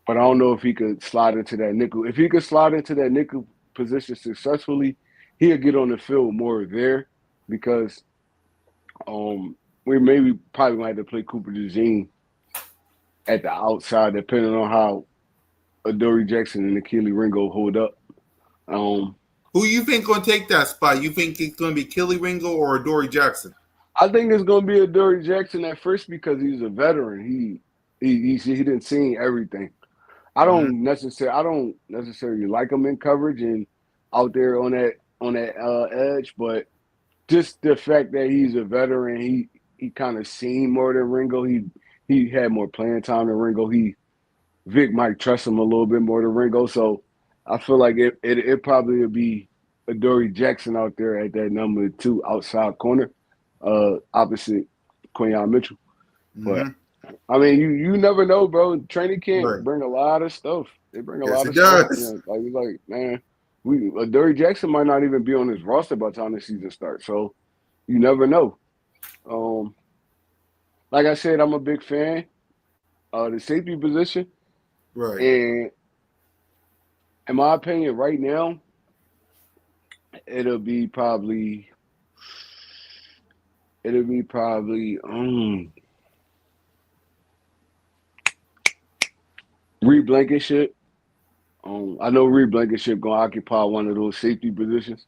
But I don't know if he could slide into that nickel. If he could slide into that nickel position successfully, he'll get on the field more there because we maybe probably might have to play Cooper DeJean at the outside, depending on how Adoree Jackson and Akili Ringo hold up. Who you think gonna take that spot? You think it's gonna be Kelly Ringo or Adoree Jackson? I think it's gonna be Adoree Jackson at first because he's a veteran. He didn't see everything. I don't necessarily like him in coverage and out there on that edge, but just the fact that he's a veteran, he kind of seen more than Ringo. He had more playing time than Ringo. Vic might trust him a little bit more than Ringo, so I feel like it probably would be Adoree Jackson out there at that number 2 outside corner, opposite Quinyon Mitchell. Mm-hmm. But I mean, you never know, bro. Training camp Right. bring a lot of stuff. They bring a Yes, lot it of stuff. does. You know, like man, Adoree Jackson might not even be on his roster by the time the season starts. So you never know. Like I said, I'm a big fan of the safety position, Right. and in my opinion, right now, it'll be probably Reed Blankenship. I know Reed Blankenship gonna occupy one of those safety positions.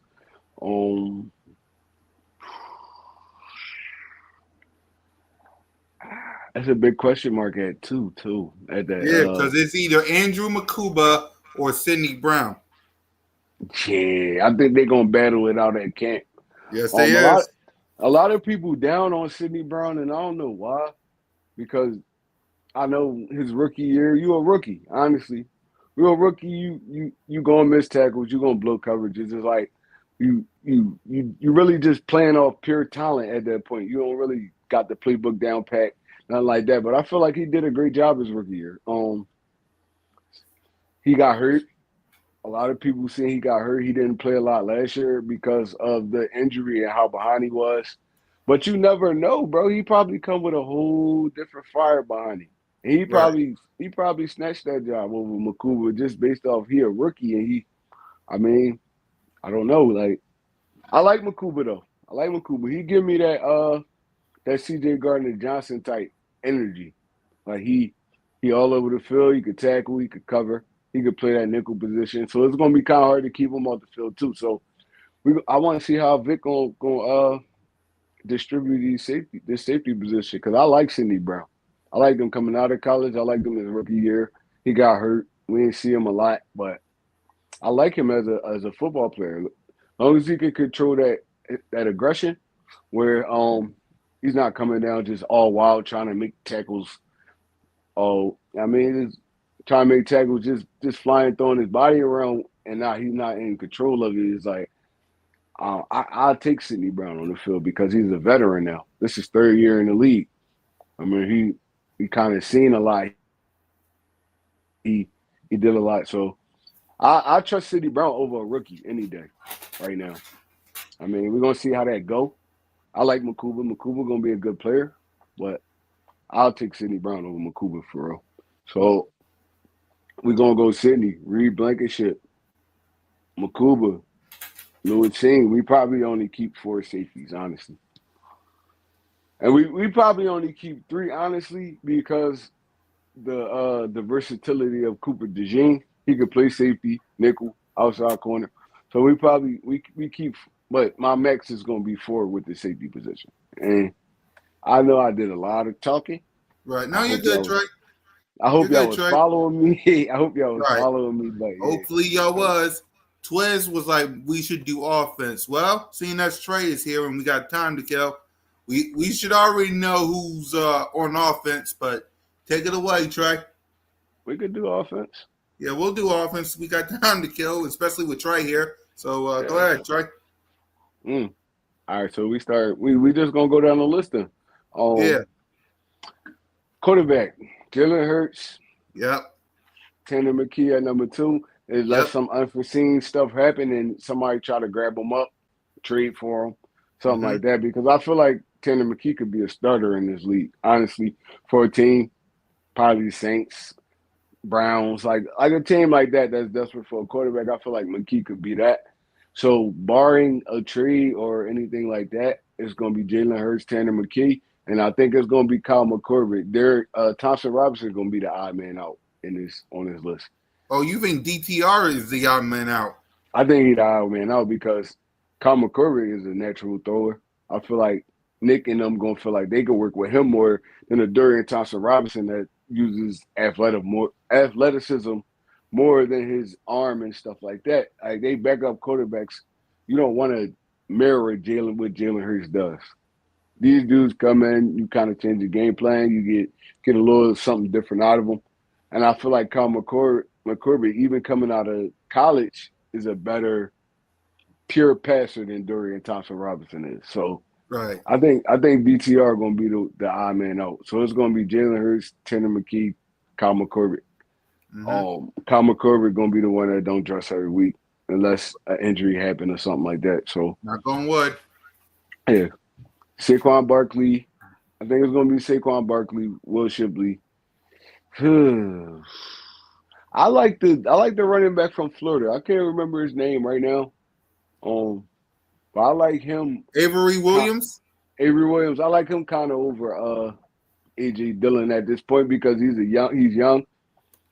That's a big question mark at 2 too. At that, Yeah, because it's either Andrew Makuba or Sidney Brown. yeah, I think they're gonna battle it out at camp. Yes, A they is. lot of people down on Sidney Brown, and I don't know why. Because I know his rookie year, you a rookie. Honestly, you're a rookie. You gonna miss tackles. You gonna blow coverage. It's just like you really just playing off pure talent at that point. You don't really got the playbook down pat, nothing like that. But I feel like he did a great job his rookie year. He got hurt. A lot of people saying he got hurt. He didn't play a lot last year because of the injury and how behind he was. But you never know, bro. He probably come with a whole different fire behind him. And he Right. probably snatched that job over Makuba just based off he a rookie and I don't know. Like I like Makuba though. I like Makuba. He give me that CJ Gardner Johnson type energy. Like he all over the field. He could tackle. He could cover. He could play that nickel position. So it's gonna be kind of hard to keep him off the field too. So I want to see how Vic gonna distribute this safety position because I like Sidney Brown. I like him coming out of college. I like him his rookie year. He got hurt. We didn't see him a lot, but I like him as a football player. As long as he can control that aggression, where he's not coming down just all wild trying to make tackles. Just trying to make tackles, just flying, throwing his body around, and now he's not in control of it. It's like I'll take Sidney Brown on the field because he's a veteran now. This is 3rd year in the league. I mean, he kind of seen a lot. He did a lot. So I trust Sidney Brown over a rookie any day right now. I mean, we're gonna see how that go. I like Makuba. Makuba gonna be a good player, but I'll take Sidney Brown over Makuba for real. So we're gonna go Sidney, Reed Blankenship, Makuba, Lewis Singh. We probably only keep 4 safeties, honestly. And we probably only keep 3, honestly, because the versatility of Cooper DeJean. He could play safety, nickel, outside corner. So we keep, but my max is gonna be 4 with the safety position. And I know I did a lot of talking. Right. No, you're good, Trey. I You're hope y'all good, was Trey. following me. I hope y'all was Right. following me. But yeah. Hopefully y'all was. Twiz was like, we should do offense. Well, seeing as Trey is here and we got time to kill, we should already know who's on offense, but take it away, Trey. We could do offense. Yeah, we'll do offense. We got time to kill, especially with Trey here. So go Yeah. ahead, Trey. All right, so we start. We just gonna go down the list then. Yeah. Quarterback Jalen Hurts, Yep. Tanner McKee at number 2. Unless Yep. some unforeseen stuff happen and somebody try to grab him up, trade for him, something like that. Because I feel like Tanner McKee could be a starter in this league, honestly, for a team, probably the Saints, Browns, like a team like that that's desperate for a quarterback. I feel like McKee could be that. So barring a trade or anything like that, it's going to be Jalen Hurts, Tanner McKee, and I think it's going to be Kyle McCormick. Thompson Robinson is going to be the odd man out on this list. Oh, you think DTR is the odd man out? I think he's the odd man out because Kyle McCormick is a natural thrower. I feel like Nick and them going to feel like they could work with him more than a Dorian Thompson Robinson that uses athleticism more than his arm and stuff like that. Like they backup quarterbacks, you don't want to mirror what Jalen Hurts does. These dudes come in, you kind of change the game plan, you get a little something different out of them. And I feel like Kyle McCormick, even coming out of college, is a better pure passer than Dorian Thompson Robinson is. So right. I think DTR going to be the odd man out. So it's going to be Jalen Hurts, Tanner McKee, Kyle McCormick. Kyle McCormick going to be the one that don't dress every week unless an injury happen or something like that. So Knock on wood. Yeah. Saquon Barkley. I think it's going to be Saquon Barkley, Will Shipley. I like the running back from Florida. I can't remember his name right now. But I like him. Avery Williams. I like him kind of over AJ Dillon at this point because he's young,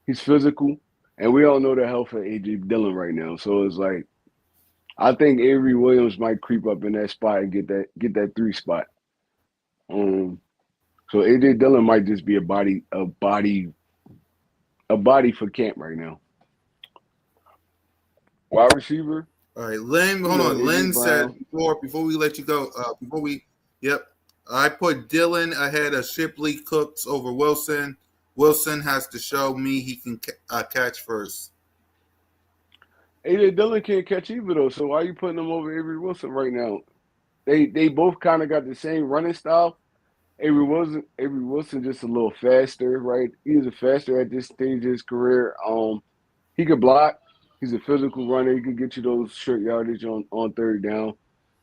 he's physical, and we all know the health of AJ Dillon right now. So it's like I think Avery Williams might creep up in that spot and get that 3 spot. So AJ Dillon might just be a body for camp right now. Wide receiver. All right, Lynn. Hold on. Lynn said before we let you go. I put Dillon ahead of Shipley, Cooks over Wilson. Wilson has to show me he can catch first. AJ Dillon can't catch either though. So why are you putting him over Avery Wilson right now? They both kind of got the same running style. Avery Wilson just a little faster, right? He's a faster at this stage of his career. He could block. He's a physical runner. He can get you those short yardage on third down,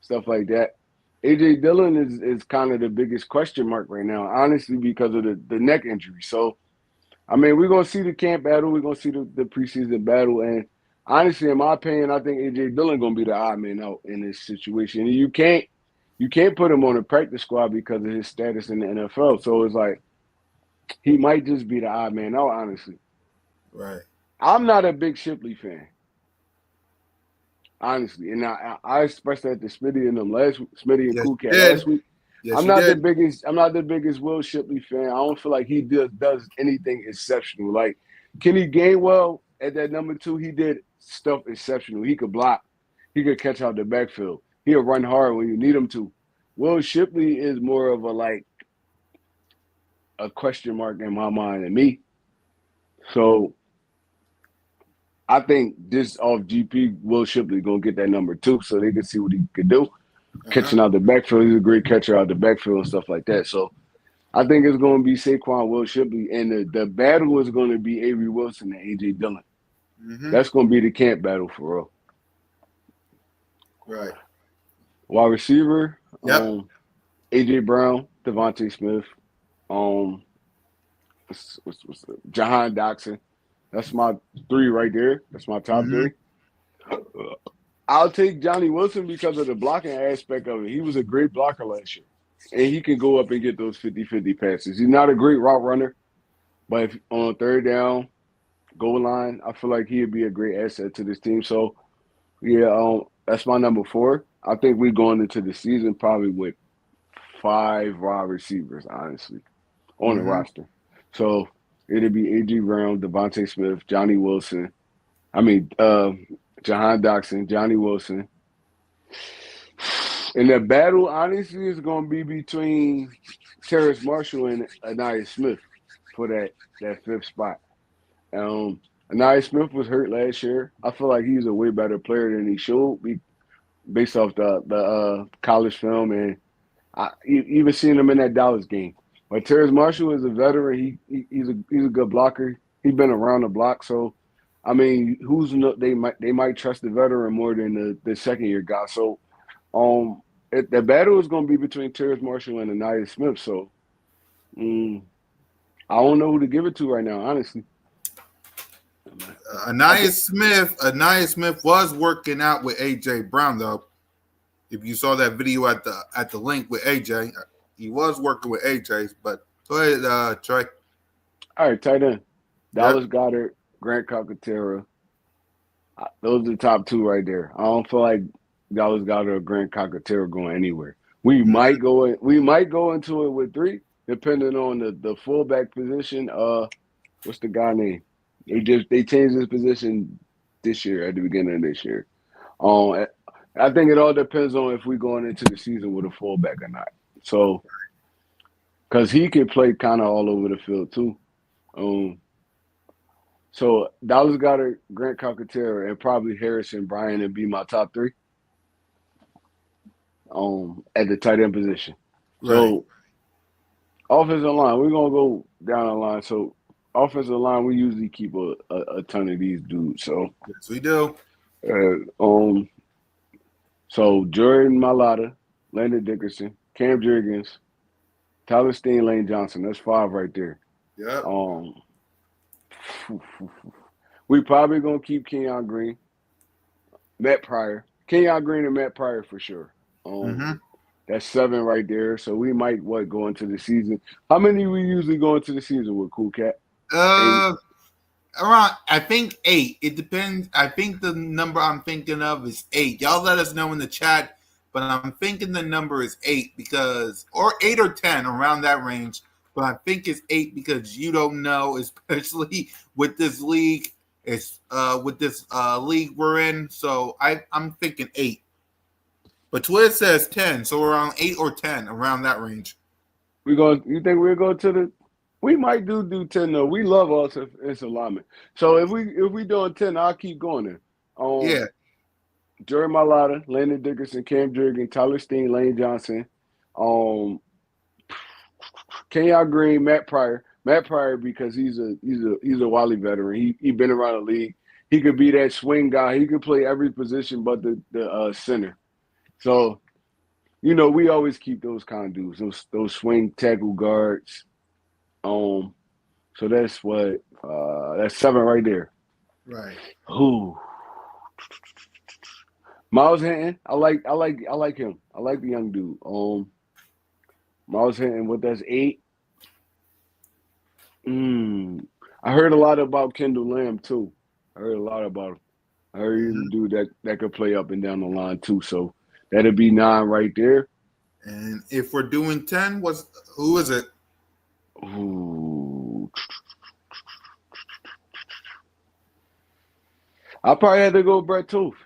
stuff like that. AJ Dillon is kind of the biggest question mark right now, honestly, because of the neck injury. So, I mean, we're going to see the camp battle. We're going to see the preseason battle. And honestly, in my opinion, I think AJ Dillon going to be the odd man out in this situation. And you can't put him on the practice squad because of his status in the NFL. So it's like he might just be the odd man out, honestly. Right. I'm not a big Shipley fan, honestly, and I expressed that to Smitty and them Smitty and Cool Cat last week. Yes, I'm not the biggest Will Shipley fan. I don't feel like he does anything exceptional. Like Kenny Gainwell at that number 2, he did stuff exceptional. He could block, he could catch out the backfield, he'll run hard when you need him to. Will Shipley is more of a question mark in my mind than me. So I think this off GP, Will Shipley gonna get that number 2 so they can see what he could do. Catching out the backfield. He's a great catcher out the backfield and stuff like that. So I think it's gonna be Saquon, Will Shipley, and the battle is gonna be Avery Wilson and AJ Dillon. That's gonna be the camp battle for real. Right. Wide receiver, AJ Brown, Devontae Smith, Jahan Dotson. That's my 3 right there. That's my top 3. I'll take Johnny Wilson because of the blocking aspect of it. He was a great blocker last year, and he can go up and get those 50-50 passes. He's not a great route runner, but if on third down, goal line, I feel like he'd be a great asset to this team. So, yeah, that's my number 4. I think we're going into the season probably with 5 wide receivers, honestly, on the roster. So, it'll be A.J. Brown, Devontae Smith, Johnny Wilson. Jahan Dotson, Johnny Wilson. And the battle, honestly, is going to be between Terrace Marshall and Anaya Smith for that fifth spot. Anaya Smith was hurt last year. I feel like he's a way better player than he showed based off the college film, and even seeing him in that Dallas game. But Terrace Marshall is a veteran. He's a good blocker. He's been around the block, so I mean, they might trust the veteran more than the second year guy. So the battle is going to be between Terrace Marshall and Anaya Smith. So I don't know who to give it to right now, honestly. Anaya Smith was working out with AJ Brown though. If you saw that video at the link with AJ, he was working with AJ. But go ahead, Trey. All right, tight end. Dallas Goedert, Grant Calcaterra. Those are the top two right there. I don't feel like Dallas Goedert or Grant Calcaterra going anywhere. We might go into it with three, depending on the fullback position. What's the guy name? They changed his position this year at the beginning of this year. I think it all depends on if we're going into the season with a fullback or not. So, because he can play kind of all over the field too. So Dallas Goedert, Grant Calcaterra, and probably Harrison Bryant would be my top three. At the tight end position. So offensive line, we're gonna go down the line. So offensive line, we usually keep a ton of these dudes. So yes, we do. So Jordan Mailata, Landon Dickerson, Cam Jurgens, Tyler Steen, Lane Johnson. That's 5 right there. Yeah. We probably gonna keep Kenyon Green, Matt Pryor, Kenyon Green and Matt Pryor for sure. That's 7 right there. So we might go into the season. How many we usually go into the season with, Cool Cat? Around, I think 8. It depends. I think the number I'm thinking of is 8. Y'all let us know in the chat, but I'm thinking the number is 8 or 8 or 10, around that range. But I think it's 8 because you don't know, especially with this league. It's with this league we're in. So I'm thinking 8. But Twitter says 10, so around 8 or 10, around that range. You think we'll go to the? We might do 10 though. We love offensive alignment. So if we doing 10, I'll keep going there. Yeah. Jordan Mailata, Landon Dickerson, Cam Jurgens, Tyler Steen, Lane Johnson, Kenyon Green, Matt Pryor. Matt Pryor because he's a Wally veteran. He been around the league. He could be that swing guy. He could play every position but the center. So, we always keep those kind of dudes, those swing tackle guards. So that's that's 7 right there. Right. Who? Miles Hinton. I like him. I like the young dude. Miles Hinton. That's 8. I heard a lot about Kendall Lamb too. I heard a lot about him. I heard he's a dude that could play up and down the line too. So that'd be 9 right there. And if we're doing 10, who is it? Ooh. I probably had to go with Brett Tooth.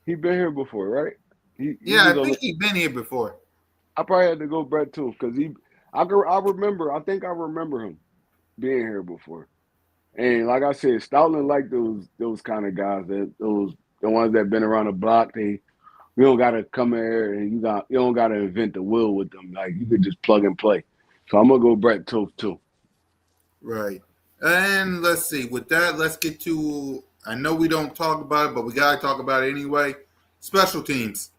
He been here before, right? I think he's been here before. I probably had to go Brett Tooth because I think I remember him being here before. And like I said, Stoutland like those kind of guys, the ones that been around the block. We don't gotta come here and you don't gotta invent the wheel with them. Like you could just plug and play. So I'm gonna go Brett Tooth too. Right. And let's see. With that, let's get to. I know we don't talk about it, but we gotta talk about it anyway. Special teams.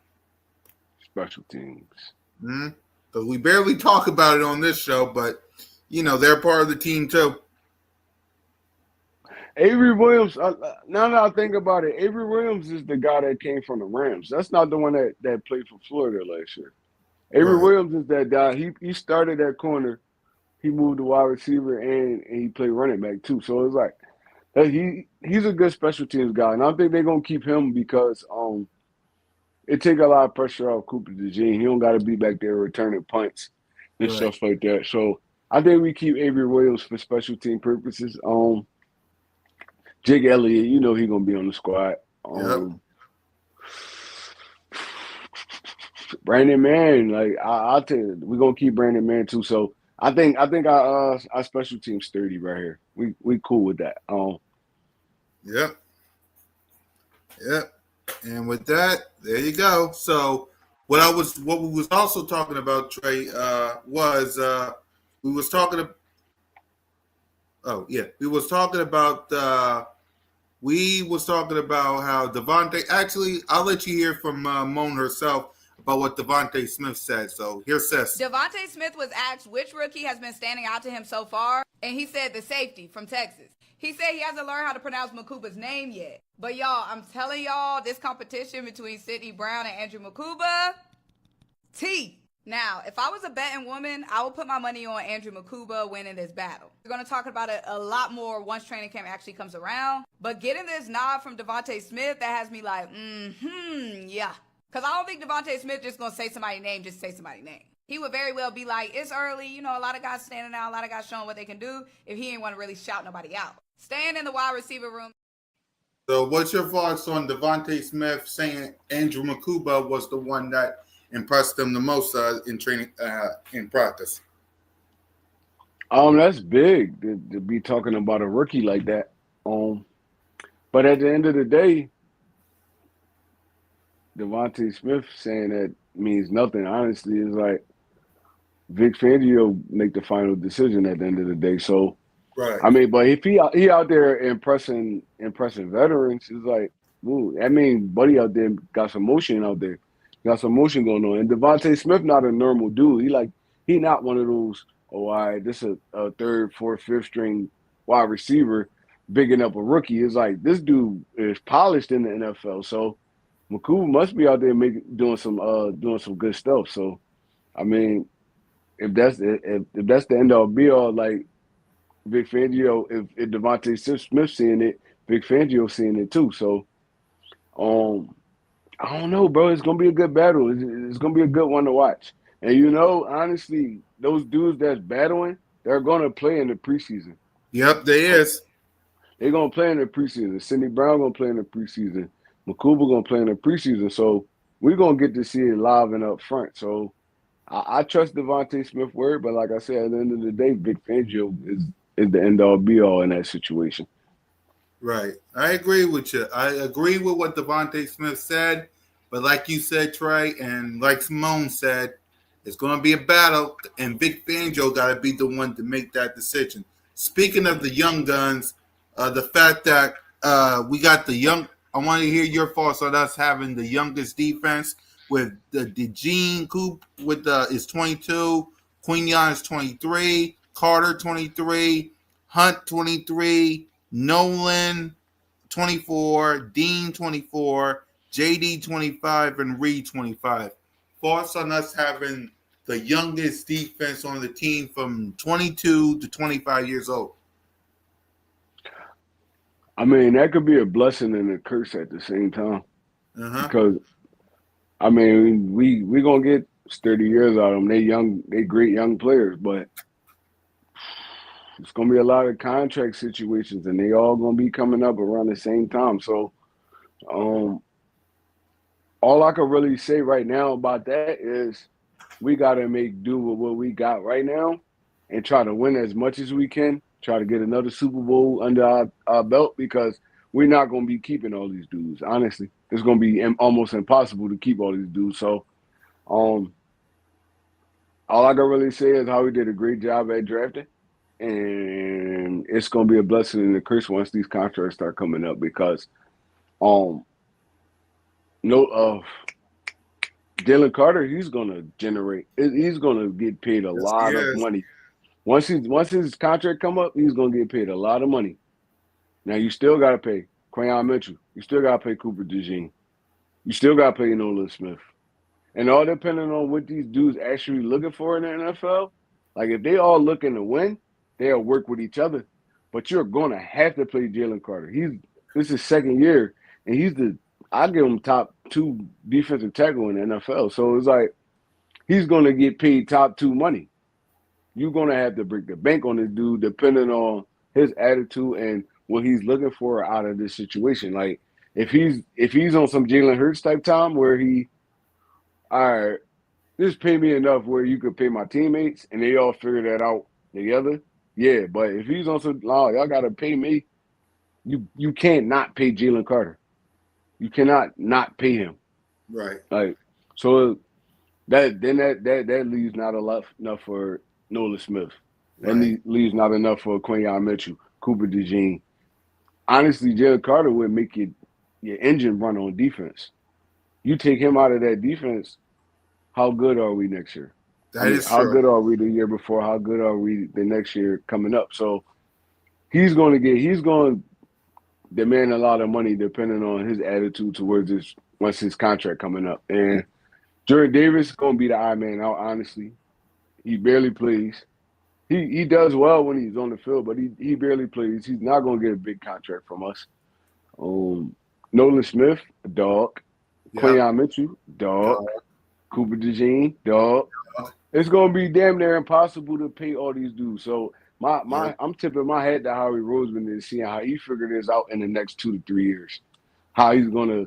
Special teams. Because we barely talk about it on this show, but they're part of the team too. Avery Williams. Now that I think about it, Avery Williams is the guy that came from the Rams. That's not the one that played for Florida last year. Avery Williams is that guy. He started at corner. He moved to wide receiver and he played running back too. So it's like he's a good special teams guy, and I think they're gonna keep him because it take a lot of pressure off Cooper DeJean. He don't got to be back there returning punts and stuff like that. So I think we keep Avery Williams for special team purposes. Jake Elliott, you know he's gonna be on the squad. Yep. Brandon Mann, like I'll tell you, we're gonna keep Brandon Mann too. So I think our special team sturdy right here. We cool with that. Yep. Yep. And with that, there you go. So what we was also talking about, Trey, was we was talking. Oh yeah, we was talking about how Devontae. Actually, I'll let you hear from Moan herself about what Devontae Smith said. So here's Sis. Devontae Smith was asked which rookie has been standing out to him so far, and he said the safety from Texas. He said he hasn't learned how to pronounce Makuba's name yet. But y'all, I'm telling y'all, this competition between Sidney Brown and Andrew Makuba, T. Now, if I was a betting woman, I would put my money on Andrew Makuba winning this battle. We're going to talk about it a lot more once training camp actually comes around. But getting this nod from Devontae Smith, that has me like, yeah. Because I don't think Devontae Smith just going to say somebody's name, just say somebody's name. He would very well be like, it's early, you know, a lot of guys standing out, a lot of guys showing what they can do if he ain't want to really shout nobody out. Staying in the wide receiver room. So what's your thoughts on Devontae Smith saying Andrew Makuba was the one that impressed them the most in training, in practice? That's big to be talking about a rookie like that. But at the end of the day, Devontae Smith saying that means nothing. Honestly, it's like Vic Fangio make the final decision at the end of the day. So, right. I mean, but if he out there impressing veterans, it's like, ooh, that means Buddy out there got some motion out there, got some motion going on. And Devontae Smith not a normal dude. He not one of those. Oh, all right, this is a third, fourth, fifth string wide receiver, bigging up a rookie. It's like this dude is polished in the NFL. So Makuba must be out there doing some good stuff. So, I mean, if that's the end all be all, like Vic Fangio, if Devontae Smith seeing it, Vic Fangio seeing it too. So, I don't know, bro. It's gonna be a good battle. It's gonna be a good one to watch. And you know, honestly, those dudes that's battling, they're gonna play in the preseason. Yep, there is. They're gonna play in the preseason. Sidney Brown gonna play in the preseason. Makuba gonna play in the preseason. So we're gonna get to see it live and up front. So I trust Devontae Smith's word, but like I said, at the end of the day, Vic Fangio is the end all be all in that situation. Right. I agree with you. I agree with what Devontae Smith said, but like you said, Trey, and like Simone said, it's going to be a battle, and Vic Fangio got to be the one to make that decision. Speaking of the young guns, the fact that we got the young, I want to hear your thoughts on us having the youngest defense with the DeJean Coop is 22, Quinion is 23, Carter 23, Hunt 23, Nolan 24, Dean 24, JD 25, and Reed 25. Thoughts on us having the youngest defense on the team from 22 to 25 years old? I mean, that could be a blessing and a curse at the same time. Because, I mean, we going to get 30 years out of them. They great young players, but it's going to be a lot of contract situations, and they all going to be coming up around the same time. So, all I can really say right now about that is we got to make do with what we got right now and try to win as much as we can, try to get another Super Bowl under our belt, because we're not going to be keeping all these dudes. Honestly, it's going to be almost impossible to keep all these dudes. So all I can really say is how we did a great job at drafting, and it's going to be a blessing and a curse once these contracts start coming up, because Jalen Carter, he's gonna get paid a lot of money. Once his contract come up, he's gonna get paid a lot of money. Now you still gotta pay Quinion Mitchell. You still gotta pay Cooper DeJean. You still gotta pay Nolan Smith. And all depending on what these dudes actually looking for in the NFL. Like if they all looking to win, they'll work with each other. But you're gonna have to play Jalen Carter. This is his second year, and I give him top 2 defensive tackle in the NFL. So it's like he's going to get paid top 2 money. you're gonna have to break the bank on this dude, depending on his attitude and what he's looking for out of this situation. Like if he's on some Jalen Hurts type time where all right, just pay me enough where you could pay my teammates and they all figure that out together. Yeah, but if he's on some, oh, y'all gotta pay me. You can't not pay Jalen Carter. You cannot not pay him. Right. Like so that leaves not enough for Nolan Smith. That Right. leaves not enough for Quinyon Mitchell, Cooper DeJean. Honestly, Jalen Carter would make your engine run on defense. You take him out of that defense, how good are we next year? I That mean, is how true. good are we the year before? How good are we the next year coming up? So he's going to demand a lot of money depending on his attitude towards this once his contract coming up. And Jordan Davis is going to be the odd man out. Honestly, he barely plays. He does well when he's on the field, but he barely plays. He's not going to get a big contract from us. Nolan Smith, dog. Yep. Quinyon Mitchell, dog. Dog. Cooper DeJean, dog. It's gonna be damn near impossible to pay all these dudes. So Yep. I'm tipping my hat to Howie Roseman and seeing how he figured this out in the next 2 to 3 years. How he's gonna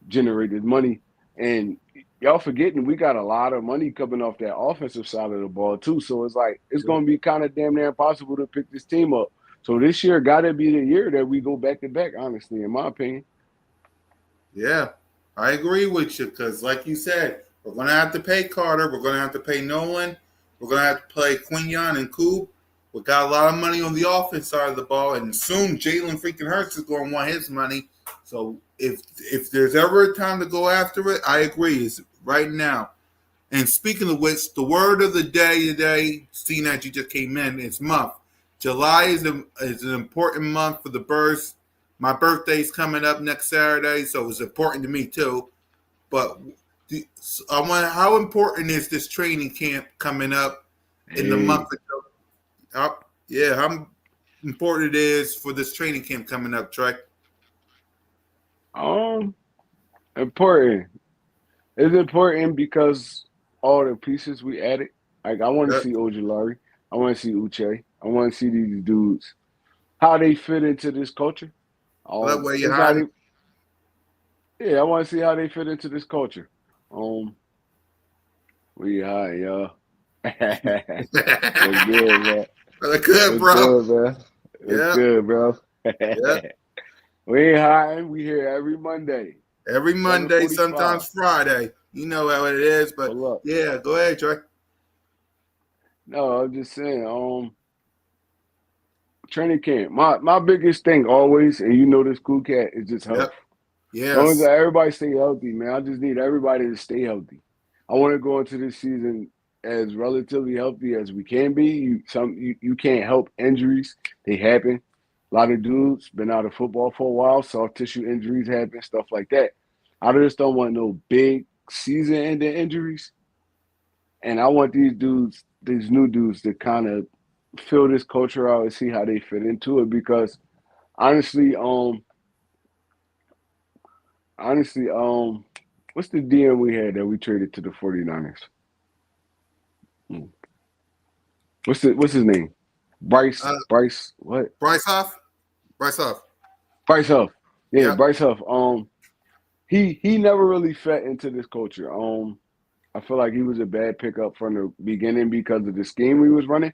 generate his money. And y'all forgetting we got a lot of money coming off that offensive side of the ball too. So it's like it's gonna be kind of damn near impossible to pick this team up. So this year gotta be the year that we go back to back, honestly, in my opinion. Yeah, I agree with you because, like you said, we're going to have to pay Carter. We're going to have to pay Nolan. We're going to have to pay Quinyon and Coop. We got a lot of money on the offense side of the ball, and soon Jalen freaking Hurts is going to want his money. So if there's ever a time to go after it, I agree. It's right now. And speaking of which, the word of the day today, seeing that you just came in, is month. July is an important month for the birds. My birthday's coming up next Saturday, so it's important to me too. But I want how important is this training camp coming up in the month Hey, of July? Yeah, how important it is for this training camp coming up, Trey? um, important. It's important because all the pieces we added. Like I want to Yep. see Ojulari. I want to see Uche. I want to see these dudes how they fit into this culture. Well, that way you're It's not hiding. even. Yeah, I want to see how they fit into this culture. Um, we high, y'all. What's good, man? Good, What's bro. good, man? What's Yeah, good, bro? yeah. We ain't hiding. We here every Monday, Every Monday, 7:45. sometimes Friday. You know how it is, but Pull up. yeah, go ahead, Trey. No, I'm just saying. Training camp. My biggest thing always, and you know this cool cat, is just health. Yep. As long as Yes. everybody stay healthy, man, I just need everybody to stay healthy. I want to go into this season as relatively healthy as we can be. You can't help injuries; they happen. A lot of dudes been out of football for a while, soft tissue injuries happen, stuff like that. I just don't want no big season-ending injuries, and I want these new dudes, to kind of fill this culture out and see how they fit into it. Because honestly, honestly, what's the DM we had that we traded to the 49ers? Hmm. What's his name? Uh, Bryce what? Bryce Huff. Bryce Huff. Bryce Huff. Yeah, Yep. Bryce Huff. He never really fit into this culture. I feel like he was a bad pickup from the beginning because of the scheme we was running.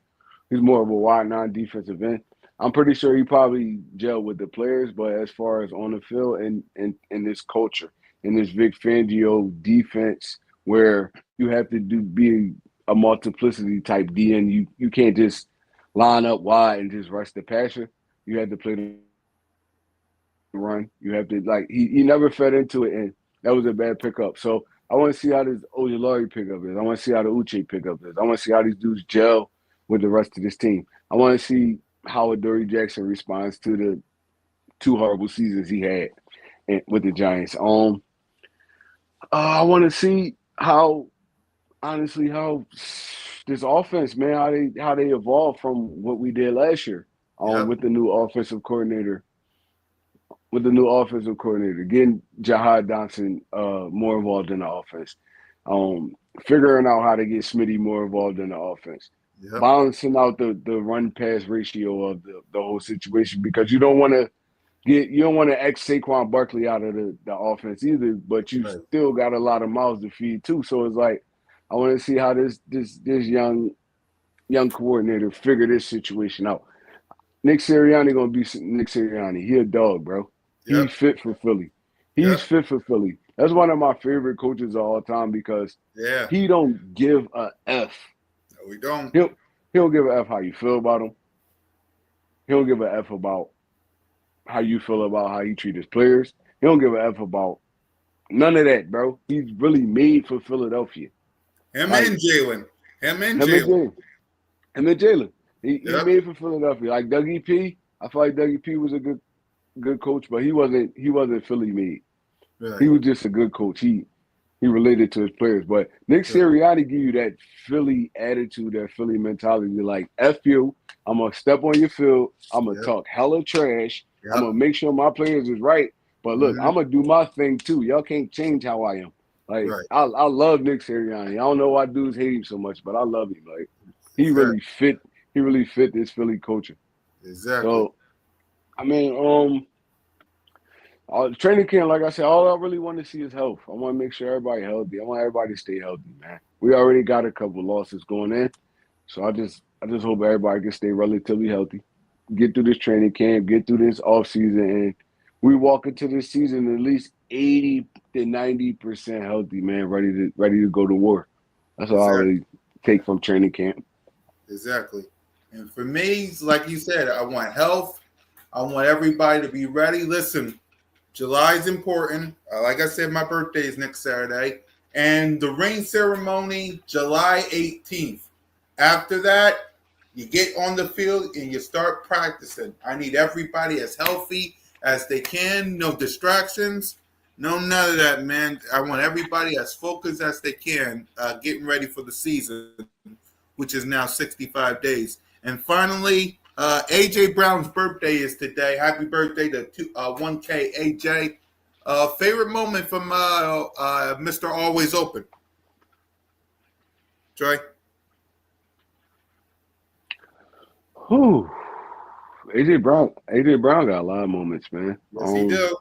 He's more of a wide non-defensive end. I'm pretty sure he probably gelled with the players, but as far as on the field and in this culture, in this Vic Fangio defense, where you have to be a multiplicity type DN, you can't just line up wide and just rush the passer. You have to play the run. You have to he never fed into it, and that was a bad pickup. So I want to see how this Ojulari pickup is. I want to see how the Uche pickup is. I want to see how these dudes gel with the rest of this team. I want to see how Adoree Jackson responds to the two horrible seasons he had with the Giants. I want to see how honestly how this offense, man, how they evolve from what we did last year. Yep. With the new offensive coordinator getting Jahad Johnson more involved in the offense, figuring out how to get Smitty more involved in the offense. Yep. balancing out the run pass ratio of the whole situation, because you don't want to X Saquon Barkley out of the offense either, but you Right. still got a lot of mouths to feed too. So it's like, I want to see how this young coordinator figure this situation out. Nick Sirianni gonna be Nick Sirianni. He a dog, bro. He's Yep. fit for Philly. He's Yep. fit for Philly. That's one of my favorite coaches of all time, because Yeah. he don't give a F. No, we don't. He'll he don't give a F how you feel about him. He don't give a F about how you feel about how he treat his players. He don't give a F about none of that, bro. He's really made for Philadelphia. Him Like and Jalen. Him and him and Jalen. Jalen. Him and Jalen. He Yep. made for Philadelphia. Like Dougie P. I feel like Dougie P was a good coach, but he wasn't Philly made. He Right. was just a good coach. He related to his players. But Nick Right. Sirianni give you that Philly attitude, that Philly mentality. Like, F you, I'm going to step on your field. I'm going to Yep. talk hella trash. I'm going Yep. to make sure my players is right. But look, Hmm. I'm going to do my thing too. Y'all can't change how I am. Like, Right. I love Nick Sirianni. I don't know why dudes hate him so much, but I love him. Like, he really Exactly. fit. He really fit this Philly culture. Exactly. So, I mean, training camp, like I said, all I really want to see is health. I want to make sure everybody healthy. I want everybody to stay healthy, man. We already got a couple losses going in, so I just hope everybody can stay relatively healthy, get through this training camp, get through this off season, and we walk into this season at least 80 to 90% healthy, man, ready to go to war. That's all I Exactly. really take from training camp. Exactly. And for me, like you said, I want health. I want everybody to be ready. Listen, July is important. Like I said, my birthday is next Saturday. And the ring ceremony, July 18th. After that, you get on the field and you start practicing. I need everybody as healthy as they can. No distractions. No, none of that, man. I want everybody as focused as they can, getting ready for the season, which is now 65 days. And finally, AJ Brown's birthday is today. Happy birthday to 1K AJ. Favorite moment from Mr. Always Open? Troy? Whew. AJ Brown got a lot of moments, man. Yes, he do.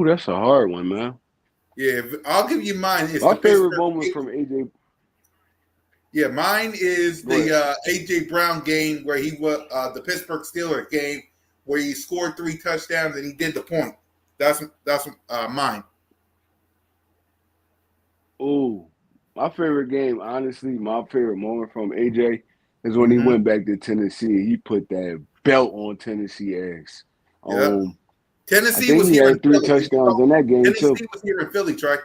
That's a hard one, man. Yeah, I'll give you mine. It's My the favorite Pittsburgh. moment from AJ. Yeah, mine is Go ahead. the AJ Brown game where he was the Pittsburgh Steelers game where he scored 3 touchdowns and he did the point. That's mine. Oh, my favorite game, honestly, my favorite moment from AJ is when he Mm-hmm. went back to Tennessee and he put that belt on Tennessee ass. Yep. I Tennessee think was he here in had 3 Philly. touchdowns in that game too. Tennessee was here in Philly, Trey,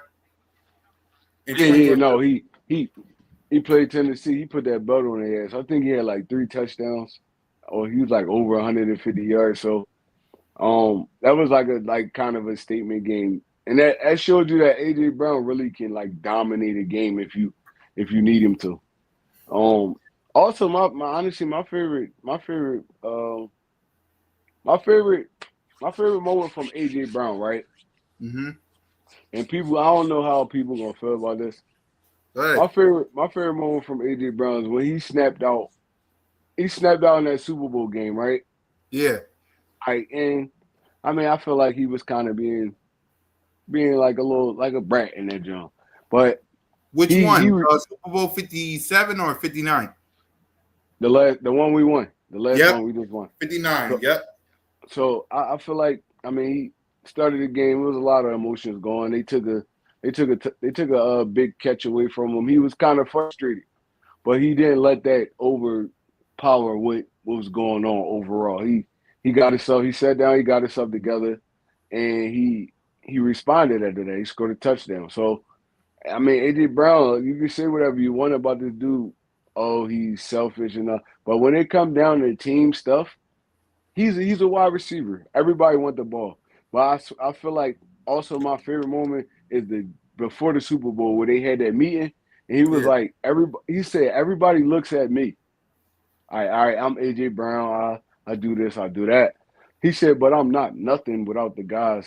in Yeah, 2020. no, he played Tennessee. He put that belt on their ass. I think he had like 3 touchdowns, or he was like over 150 yards. So, that was like kind of a statement game, and that showed you that AJ Brown really can like dominate a game if you need him to. Um, Also, my honestly, my favorite my favorite moment from AJ Brown, right? Mm-hmm. And people, I don't know how people gonna feel about this. Go ahead. My favorite moment from AJ Brown is when he snapped out. He snapped out in that Super Bowl game, right? Yeah. And I mean, I feel like he was kind of being like a little like a brat in that jump, but Which he one? Super Bowl 57 or 59? the one we won, the last Yep. one we just won. 59. So Yep. I feel like, I mean, he started the game. There was a lot of emotions going. They took a big catch away from him. He was kind of frustrated, but he didn't let that overpower what was going on overall. He got himself. He sat down. He got himself together, and he responded after that. He scored a touchdown. So I mean, AJ Brown, you can say whatever you want about this dude. Oh, he's selfish and but when it comes down to team stuff, he's a wide receiver. Everybody want the ball, but I feel like also my favorite moment is the before the Super Bowl where they had that meeting and he was Yeah. like he said everybody looks at me. All right, I'm AJ Brown. I do this, I do that. He said, but I'm not nothing without the guys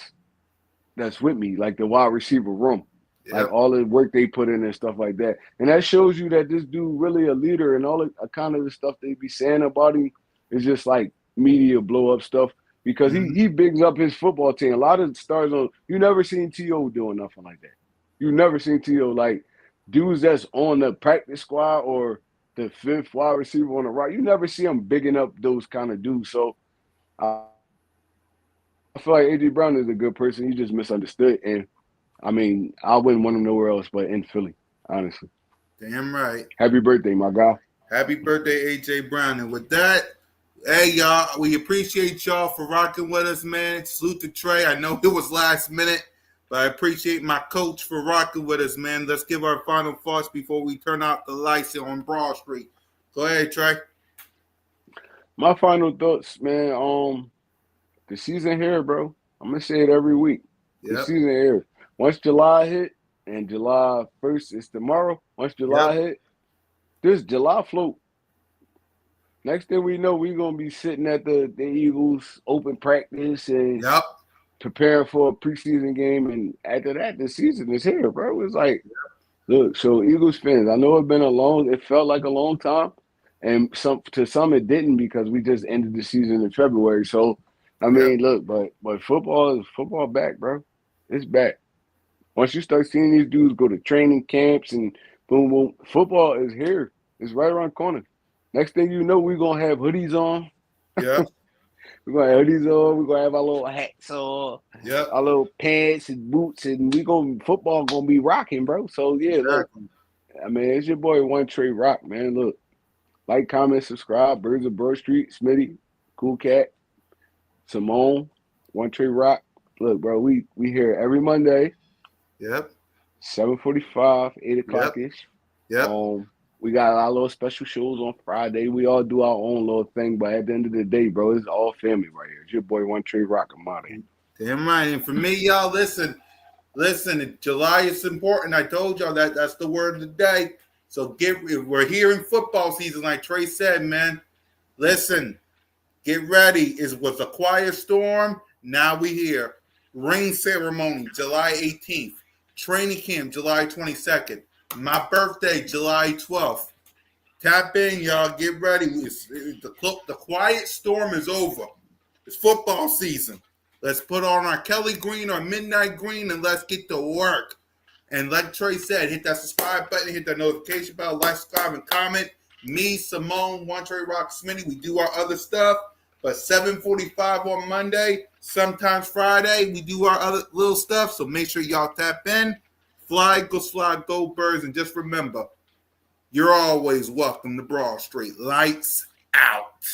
that's with me, like the wide receiver room. Like Yep. all the work they put in and stuff like that. And that shows you that this dude really a leader, and all the kind of the stuff they be saying about him is just like media blow up stuff because Mm-hmm. he bigs up his football team. A lot of stars on you never seen T.O. doing nothing like that. You never seen T.O. like dudes that's on the practice squad or the fifth wide receiver on the right. You never see him bigging up those kind of dudes. So I feel like A.J. Brown is a good person. He's just misunderstood. And I mean, I wouldn't want him nowhere else but in Philly, honestly. Damn right. Happy birthday, my guy. Happy birthday, AJ Brown. And with that, hey, y'all, we appreciate y'all for rocking with us, man. Salute to Trey. I know it was last minute, but I appreciate my coach for rocking with us, man. Let's give our final thoughts before we turn out the lights here on Broad Street. Go ahead, Trey. My final thoughts, man. The season here, bro. I'm gonna say it every week. The Yep. season here. Once July hit, and July 1st is tomorrow. Once July hit, this July float. Next thing we know, we're gonna be sitting at the Eagles open practice and Yep. preparing for a preseason game. And after that, the season is here, bro. It's like, look, so Eagles fans, I know it felt like a long time. And to some it didn't because we just ended the season in February. So I mean, look, but football back, bro. It's back. Once you start seeing these dudes go to training camps and boom, boom, football is here. It's right around the corner. Next thing you know, we're gonna have hoodies on. Yep. We're gonna have hoodies on. We're gonna have our little hats on, Yep. our little pants and boots, and football gonna be rocking, bro. So yeah, Exactly. look, I mean, it's your boy One Trey Rock, man. Look, like, comment, subscribe. Birds of Broad Street, Smitty, Cool Cat, Simone, One Trey Rock. Look, bro, we here every Monday, Yep. 7:45, 8 Yep. o'clock ish. Yep. We got our little special shows on Friday. We all do our own little thing, but at the end of the day, bro, it's all family right here. It's your boy One Trey Rock. I'm out of here. Damn right. And for me, y'all, listen, July is important. I told y'all that's the word of the day. So we're here in football season, like Trey said, man. Listen, get ready. It was a quiet storm. Now we here. Ring ceremony, July 18th. Training camp, July 22nd. My birthday, July 12th. Tap in, y'all. Get ready. The quiet storm is over. It's football season. Let's put on our Kelly green or midnight green and let's get to work. And like Trey said, hit that subscribe button, hit that notification bell, like, subscribe, and comment. Me, Simone, One Trey Rock, Smitty, we do our other stuff. But 7:45 on Monday, sometimes Friday, we do our other little stuff. So make sure y'all tap in. Fly, go slide, go birds. And just remember, you're always welcome to Broad Street. Lights out.